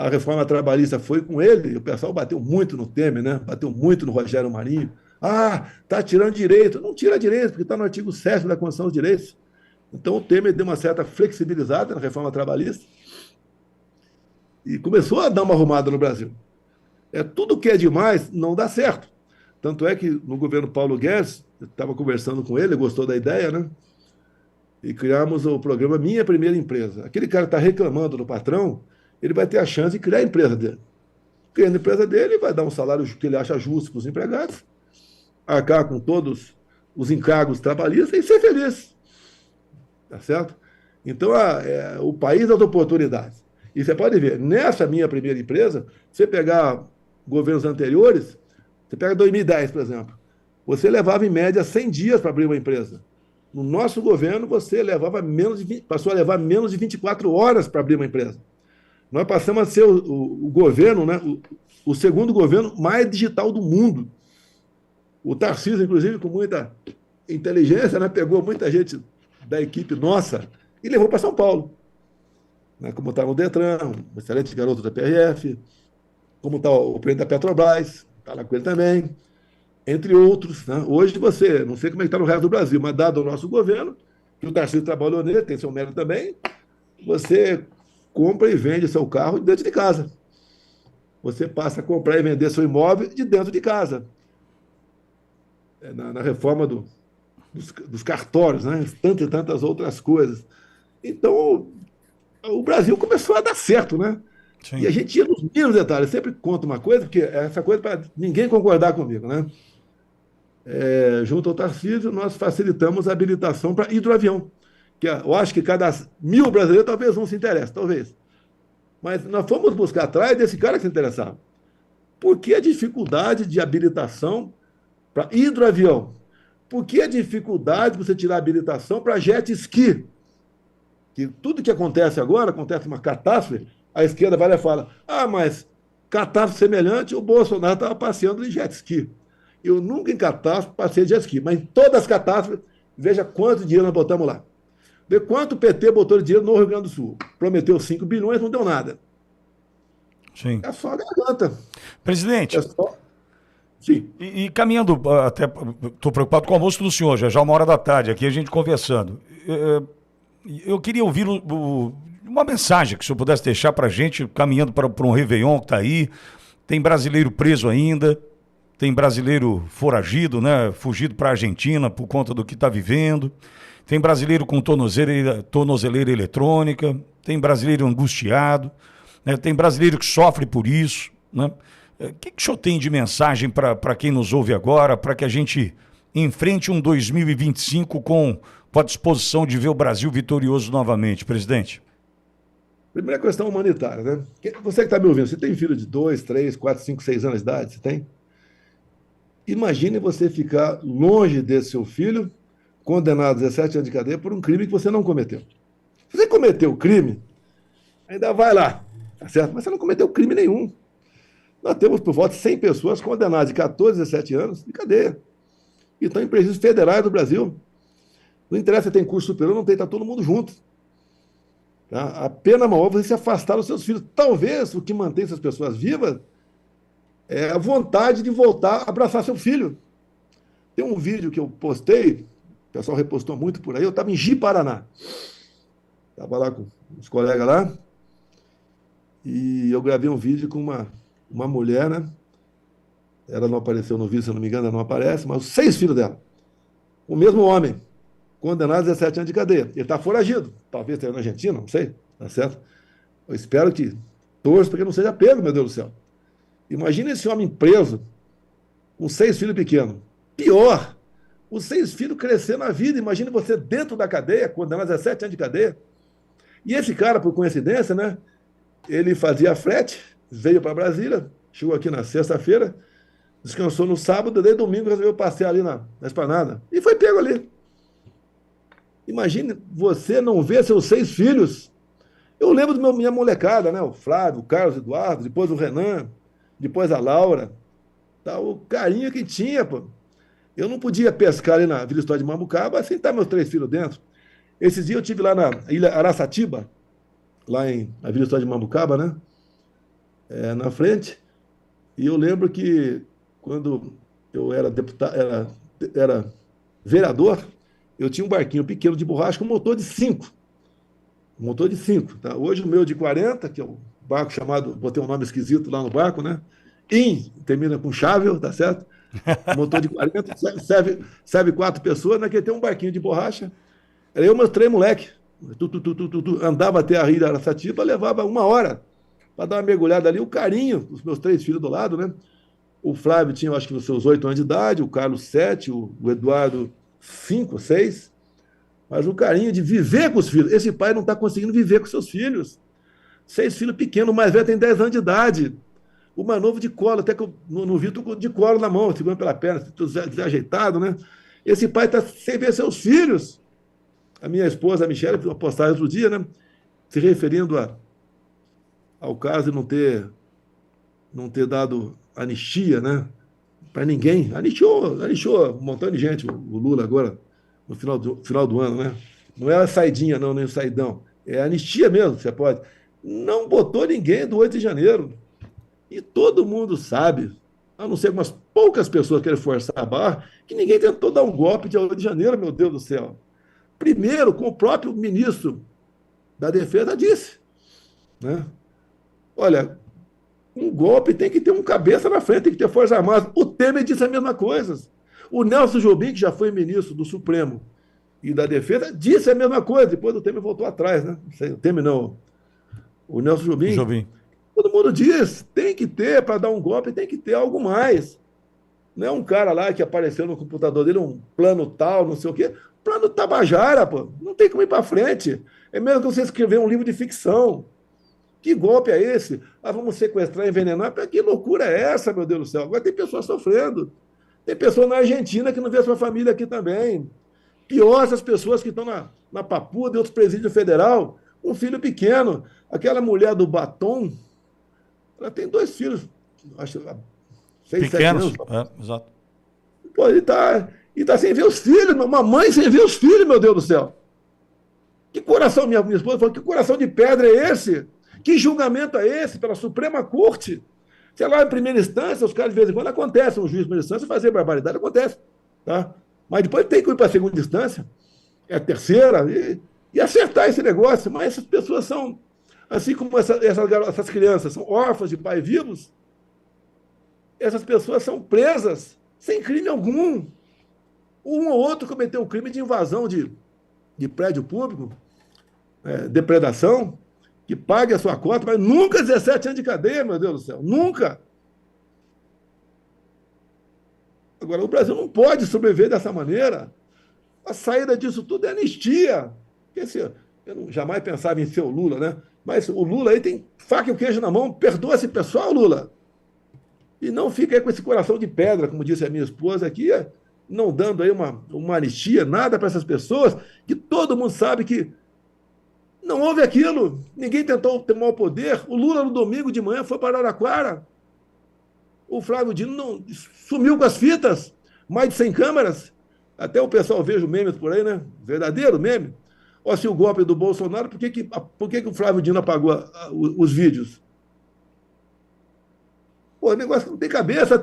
a reforma trabalhista foi com ele, e o pessoal bateu muito no Temer, né? Bateu muito no Rogério Marinho. Ah, está tirando direito. Não tira direito, porque está no artigo 7º da Constituição dos Direitos. Então o Temer deu uma certa flexibilizada na reforma trabalhista e começou a dar uma arrumada no Brasil. Tudo que é demais não dá certo. Tanto é que no governo Paulo Guedes, eu estava conversando com ele, gostou da ideia, né? E criamos o programa Minha Primeira Empresa. Aquele cara que está reclamando do patrão, ele vai ter a chance de criar a empresa dele. Criando a empresa dele, vai dar um salário que ele acha justo para os empregados, arcar com todos os encargos trabalhistas e ser feliz. Tá certo? Então, o país das oportunidades. E você pode ver, nessa minha primeira empresa, você pegar governos anteriores, você pega 2010, por exemplo, você levava em média 100 dias para abrir uma empresa. No nosso governo, você passou a levar menos de 24 horas para abrir uma empresa. Nós passamos a ser o governo, né, o segundo governo mais digital do mundo. O Tarcísio, inclusive, com muita inteligência, né, pegou muita gente da equipe nossa e levou para São Paulo. Né, como está o Detran, um excelente garoto da PRF, como está o presidente da Petrobras, está lá com ele também, entre outros. Né? Hoje você, não sei como é que está no resto do Brasil, mas dado o nosso governo, que o Tarcísio trabalhou nele, tem seu mérito também, você compra e vende seu carro dentro de casa. Você passa a comprar e vender seu imóvel de dentro de casa. Na reforma dos cartórios, né? Tantas e tantas outras coisas. Então, o Brasil começou a dar certo, né? Sim. E a gente ia nos mínimos detalhes. Eu sempre conto uma coisa, porque essa coisa para ninguém concordar comigo, né? Junto ao Tarcísio, nós facilitamos a habilitação para hidroavião. Que eu acho que cada 1.000 brasileiros, talvez um se interesse, talvez. Mas nós fomos buscar atrás desse cara que se interessava. Por que a dificuldade de habilitação para hidroavião? Por que a dificuldade de você tirar a habilitação para jet ski? Que tudo que acontece agora, acontece uma catástrofe, a esquerda vai lá e fala, mas catástrofe semelhante, o Bolsonaro estava passeando de jet ski. Eu nunca em catástrofe passei de jet ski, mas em todas as catástrofes, veja quanto dinheiro nós botamos lá. Vê quanto o PT botou de dinheiro no Rio Grande do Sul. Prometeu 5 bilhões, não deu nada. Sim. É só a garganta. Presidente, sim. E caminhando, até estou preocupado com o almoço do senhor, já é 1h da tarde, aqui a gente conversando. Eu queria ouvir uma mensagem que o senhor pudesse deixar para a gente, caminhando para um Réveillon que está aí. Tem brasileiro preso ainda, tem brasileiro foragido, né, fugido para a Argentina por conta do que está vivendo. Tem brasileiro com tornozeleira eletrônica, tem brasileiro angustiado, né, tem brasileiro que sofre por isso, né? O que o senhor tem de mensagem para quem nos ouve agora, para que a gente enfrente um 2025 com a disposição de ver o Brasil vitorioso novamente, presidente? Primeira questão humanitária, né? Você que está me ouvindo, você tem filho de 2, 3, 4, 5, 6 anos de idade? Você tem? Imagine você ficar longe desse seu filho, condenado a 17 anos de cadeia por um crime que você não cometeu. Se você cometeu o crime, ainda vai lá, tá certo? Mas você não cometeu crime nenhum. Nós temos por volta de 100 pessoas condenadas de 14 a 17 anos de cadeia. E estão em presídios federais do Brasil. Não interessa se tem curso superior, não tem, está todo mundo junto. Tá? A pena maior é você se afastar dos seus filhos. Talvez o que mantém essas pessoas vivas é a vontade de voltar a abraçar seu filho. Tem um vídeo que eu postei, o pessoal repostou muito por aí, eu estava em Ji-Paraná. Estava lá com os colegas lá, e eu gravei um vídeo com uma mulher, né? Ela não apareceu no vídeo, se eu não me engano, ela não aparece, mas os 6 filhos dela. O mesmo homem, condenado a 17 anos de cadeia. Ele está foragido. Talvez esteja na Argentina, não sei, tá certo? Eu espero que torça para que não seja pego, meu Deus do céu. Imagina esse homem preso, com 6 filhos pequenos. Pior, os 6 filhos crescendo na vida. Imagina você dentro da cadeia, condenado a 17 anos de cadeia. E esse cara, por coincidência, né? Ele fazia frete, veio para Brasília, chegou aqui na sexta-feira, descansou no sábado, daí domingo resolveu passear ali na esplanada. E foi pego ali. Imagine você não ver seus 6 filhos. Eu lembro da minha molecada, né? O Flávio, o Carlos Eduardo, depois o Renan, depois a Laura. Tá, o carinho que tinha, pô. Eu não podia pescar ali na Vila História de Mambucaba sem estar meus 3 filhos dentro. Esses dias eu estive lá na Ilha Araçatiba, lá na Vila História de Mambucaba, né? na frente. E eu lembro que quando eu era deputado, era vereador, eu tinha um barquinho pequeno de borracha com motor de 5. Um motor de 5. Tá? Hoje o meu de 40, que é um barco chamado, botei um nome esquisito lá no barco, né? Termina com chave, tá certo? Motor de 40, serve 4 pessoas, naquele tem um barquinho de borracha. Era eu, meus 3 moleques. Andava até a Rio de Araçatiba, levava 1 hora para dar uma mergulhada ali. O carinho, os meus 3 filhos do lado, né? O Flávio tinha, acho que, os seus 8 anos de idade, o Carlos 7, o Eduardo 5, 6. Mas o carinho de viver com os filhos. Esse pai não está conseguindo viver com seus filhos. 6 filhos pequenos, o mais velho tem 10 anos de idade. O mais novo de colo, até que eu não vi, tô de colo na mão, segurando pela perna, tudo desajeitado, né? Esse pai está sem ver seus filhos. A minha esposa, a Michelle, fez uma postagem outro dia, né? Se referindo ao caso de não ter dado anistia, né? Para ninguém. Anistiou um montão de gente, o Lula agora, no final do ano, né? Não é a saidinha, não, nem o saidão. É anistia mesmo, você pode. Não botou ninguém do 8 de janeiro. E todo mundo sabe, a não ser umas poucas pessoas querem forçar a barra, que ninguém tentou dar um golpe de 8 de janeiro, meu Deus do céu. Primeiro, com o próprio ministro da Defesa disse, né? Olha, um golpe tem que ter um cabeça na frente, tem que ter força armada. O Temer disse a mesma coisa. O Nelson Jobim, que já foi ministro do Supremo e da Defesa, disse a mesma coisa. Depois o Temer voltou atrás, né? O Temer não. O Nelson Jobim. Todo mundo diz, tem que ter, para dar um golpe, tem que ter algo mais. Não é um cara lá que apareceu no computador dele, um plano tal, não sei o quê. Plano Tabajara, pô. Não tem como ir para frente. É mesmo que você escrever um livro de ficção. Que golpe é esse? Ah, vamos sequestrar, envenenar? Que loucura é essa, meu Deus do céu? Agora tem pessoas sofrendo. Tem pessoa na Argentina que não vê sua família aqui também. Pior, essas pessoas que estão na Papuda e outros presídios federal, um filho pequeno. Aquela mulher do batom, ela tem 2 filhos, acho, 6, 7 anos. Exato. Pô, ele tá sem ver os filhos, uma mãe sem ver os filhos, meu Deus do céu. Que coração, minha esposa falou, que coração de pedra é esse? Que julgamento é esse pela Suprema Corte? Sei lá, em primeira instância, os caras de vez em quando acontece, um juiz de primeira instância fazer barbaridade, acontece. Tá? Mas depois tem que ir para a segunda instância, é a terceira, e acertar esse negócio. Mas essas pessoas são, assim como essas crianças são órfãs de pais vivos, essas pessoas são presas sem crime algum. Um ou outro cometeu o crime de invasão de prédio público, depredação, que pague a sua cota, mas nunca 17 anos de cadeia, meu Deus do céu, nunca. Agora, o Brasil não pode sobreviver dessa maneira. A saída disso tudo é anistia. Eu jamais pensava em ser o Lula, né? Mas o Lula aí tem faca e o queijo na mão, perdoa esse pessoal, Lula. E não fica aí com esse coração de pedra, como disse a minha esposa aqui, não dando aí uma anistia, nada para essas pessoas, que todo mundo sabe que não houve aquilo. Ninguém tentou tomar o poder. O Lula, no domingo de manhã, foi para Araraquara. O Flávio Dino sumiu com as fitas, mais de 100 câmeras. Até o pessoal veja memes por aí, né? Verdadeiro meme. Ou se o golpe do Bolsonaro, por que o Flávio Dino apagou os vídeos? Pô, negócio que não tem cabeça.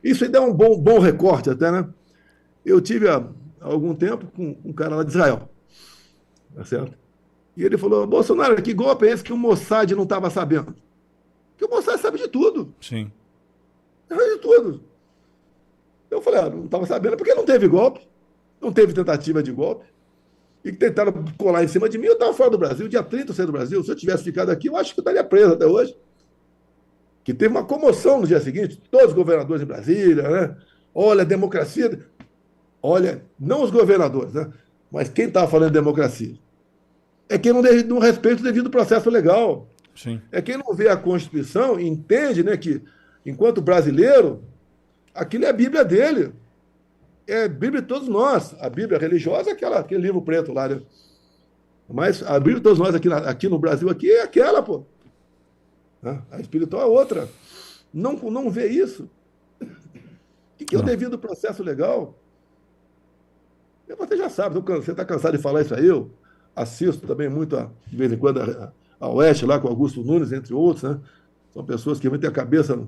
Isso aí dá um bom recorte até, né? Eu tive há algum tempo com um cara lá de Israel. Tá certo? E ele falou, Bolsonaro, que golpe é esse que o Mossad não estava sabendo? Porque o Mossad sabe de tudo. Sim. Sabe de tudo. Eu falei, não estava sabendo porque não teve golpe, não teve tentativa de golpe. E que tentaram colar em cima de mim, eu estava fora do Brasil, dia 30 eu saí do Brasil. Se eu tivesse ficado aqui, eu acho que eu estaria preso até hoje. Que teve uma comoção no dia seguinte, todos os governadores em Brasília, né? Olha, democracia. Olha, não os governadores, né? Mas quem estava falando de democracia? É quem não respeita o devido processo legal. Sim. É quem não vê a Constituição e entende, né, que, enquanto brasileiro, aquilo é a Bíblia dele. É a Bíblia de todos nós. A Bíblia religiosa é aquele livro preto lá, né? Mas a Bíblia de todos nós aqui no Brasil aqui é aquela, pô. A espiritual é outra. Não vê isso. O que é o devido processo legal? Você já sabe, você está cansado de falar isso aí, eu assisto também muito, de vez em quando, a Oeste, lá com Augusto Nunes, entre outros, né? São pessoas que vão ter a cabeça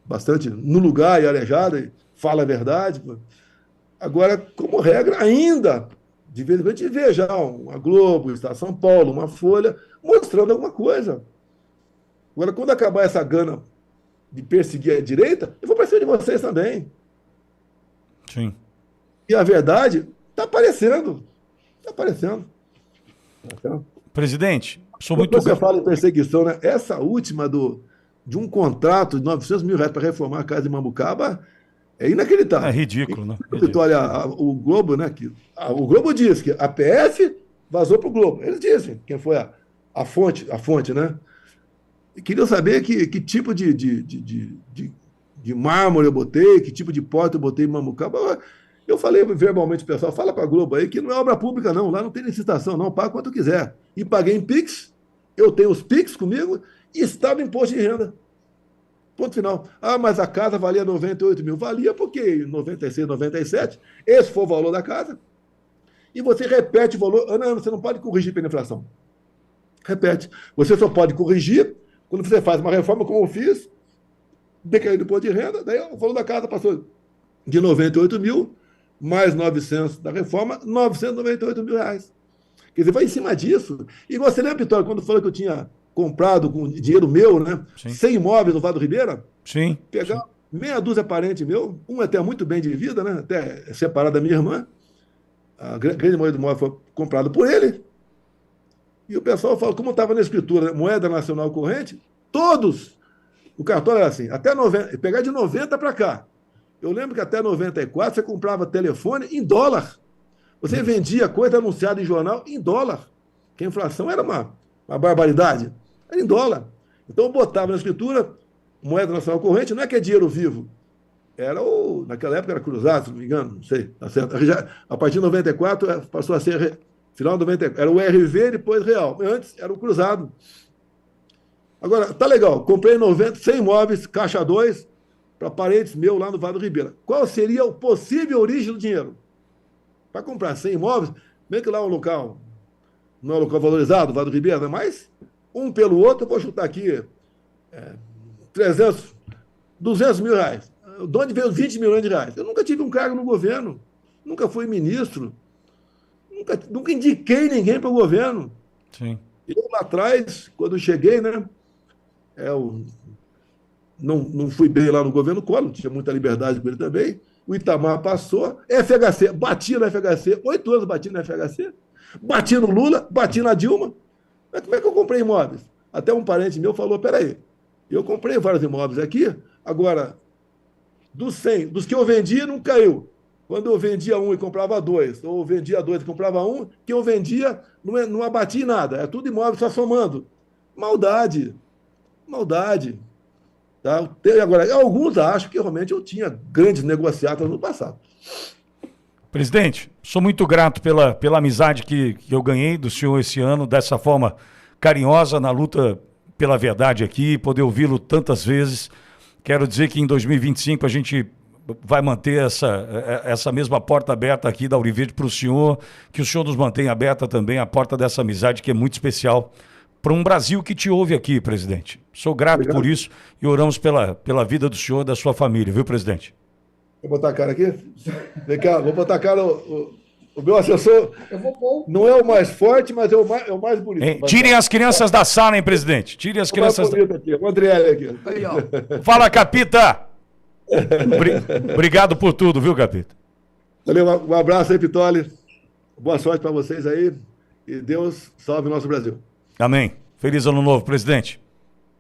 bastante no lugar e arejada, e fala a verdade. Agora, como regra, ainda, de vez em quando a gente vê já uma Globo, o Estado de São Paulo, uma Folha, mostrando alguma coisa. Agora, quando acabar essa gana de perseguir a direita, eu vou para cima de vocês também. Sim. E a verdade está aparecendo. Está aparecendo. Presidente, sou Quando muito você fala em perseguição, né? Essa última de um contrato de R$ 900 mil para reformar a casa de Mambucaba é inacreditável. É ridículo, né? Olha, o Globo, né? O Globo diz que a PF vazou para o Globo. Eles dizem quem foi a fonte, né? E queriam saber que tipo de mármore eu botei, que tipo de porta eu botei em Mambucaba. Eu falei verbalmente pro pessoal, fala para a Globo aí que não é obra pública, não. Lá não tem licitação, não. Paga quanto quiser. E paguei em Pix. Eu tenho os Pix comigo e estava em imposto de renda. Ponto final. Ah, mas a casa valia 98 mil. Valia porque em 96, 97, esse foi o valor da casa. E você repete o valor. Ah, não, você não pode corrigir pela inflação. Repete. Você só pode corrigir quando você faz uma reforma, como eu fiz, decaiu do imposto de renda, daí o valor da casa passou de 98 mil, mais 900 da reforma, 998 mil reais. Quer dizer, vai em cima disso. E você lembra, Vitória, quando falou que eu tinha comprado com dinheiro meu, né? Sim. 100 imóveis no Vado Ribeira? Sim. Pegar sim. meia dúzia parente meu, um até muito bem de vida, né? Até separado da minha irmã. A grande maioria do imóvel foi comprado por ele. E o pessoal fala, como estava na escritura, né? Moeda nacional corrente, todos, o cartório era assim, até 90, pegar de 90 para cá. Eu lembro que até 94 você comprava telefone em dólar. Você vendia coisa anunciada em jornal em dólar. Que a inflação era uma barbaridade. Era em dólar. Então eu botava na escritura, moeda nacional corrente, não é que é dinheiro vivo. Naquela época era cruzado, se não me engano, não sei. Tá certo. A partir de 94 passou a ser, final de 94, era o RV, depois real. Antes era o cruzado. Agora, tá legal, comprei 100 imóveis, caixa 2, para parentes meus lá no Vado Ribeira. Qual seria a possível origem do dinheiro? Para comprar 100 imóveis, mesmo que lá é um local, não é um local valorizado, Vado Ribeira, mas um pelo outro, eu vou chutar aqui 300, 200 mil reais. De onde veio os 20 milhões de reais? Eu nunca tive um cargo no governo, nunca fui ministro, nunca indiquei ninguém para o governo. Sim. Eu lá atrás, quando cheguei, né, eu não fui bem lá no governo Collor, tinha muita liberdade com ele também. O Itamar passou, FHC, bati na FHC, 8 anos bati na FHC, bati no Lula, bati na Dilma. Mas como é que eu comprei imóveis? Até um parente meu falou, peraí, eu comprei vários imóveis aqui, agora, dos 100, dos que eu vendi, não caiu. Quando eu vendia um e comprava dois, ou vendia dois e comprava um, que eu vendia, não abati nada, é tudo imóvel só somando. Maldade. Tá? Agora, alguns acham que realmente eu tinha grandes negociatas no passado. Presidente, sou muito grato pela amizade que eu ganhei do senhor esse ano, dessa forma carinhosa, na luta pela verdade aqui, poder ouvi-lo tantas vezes. Quero dizer que em 2025 a gente vai manter essa mesma porta aberta aqui da Ouro Verde para o senhor, que o senhor nos mantenha aberta também a porta dessa amizade que é muito especial para um Brasil que te ouve aqui, presidente. Sou grato Obrigado. por isso e oramos pela vida do senhor e da sua família, viu, presidente? Vou botar a cara aqui? Vem cá, vou botar a cara. O meu assessor não é o mais forte, mas é o mais bonito. Hein? Tirem as crianças da sala, hein, presidente? Tirem as crianças da sala. O Andriele aqui. Aí, ó. Fala, Capita! Obrigado por tudo, viu, Capita? Valeu, um abraço aí, Pitoli. Boa sorte para vocês aí. E Deus salve o nosso Brasil. Amém. Feliz ano novo, presidente.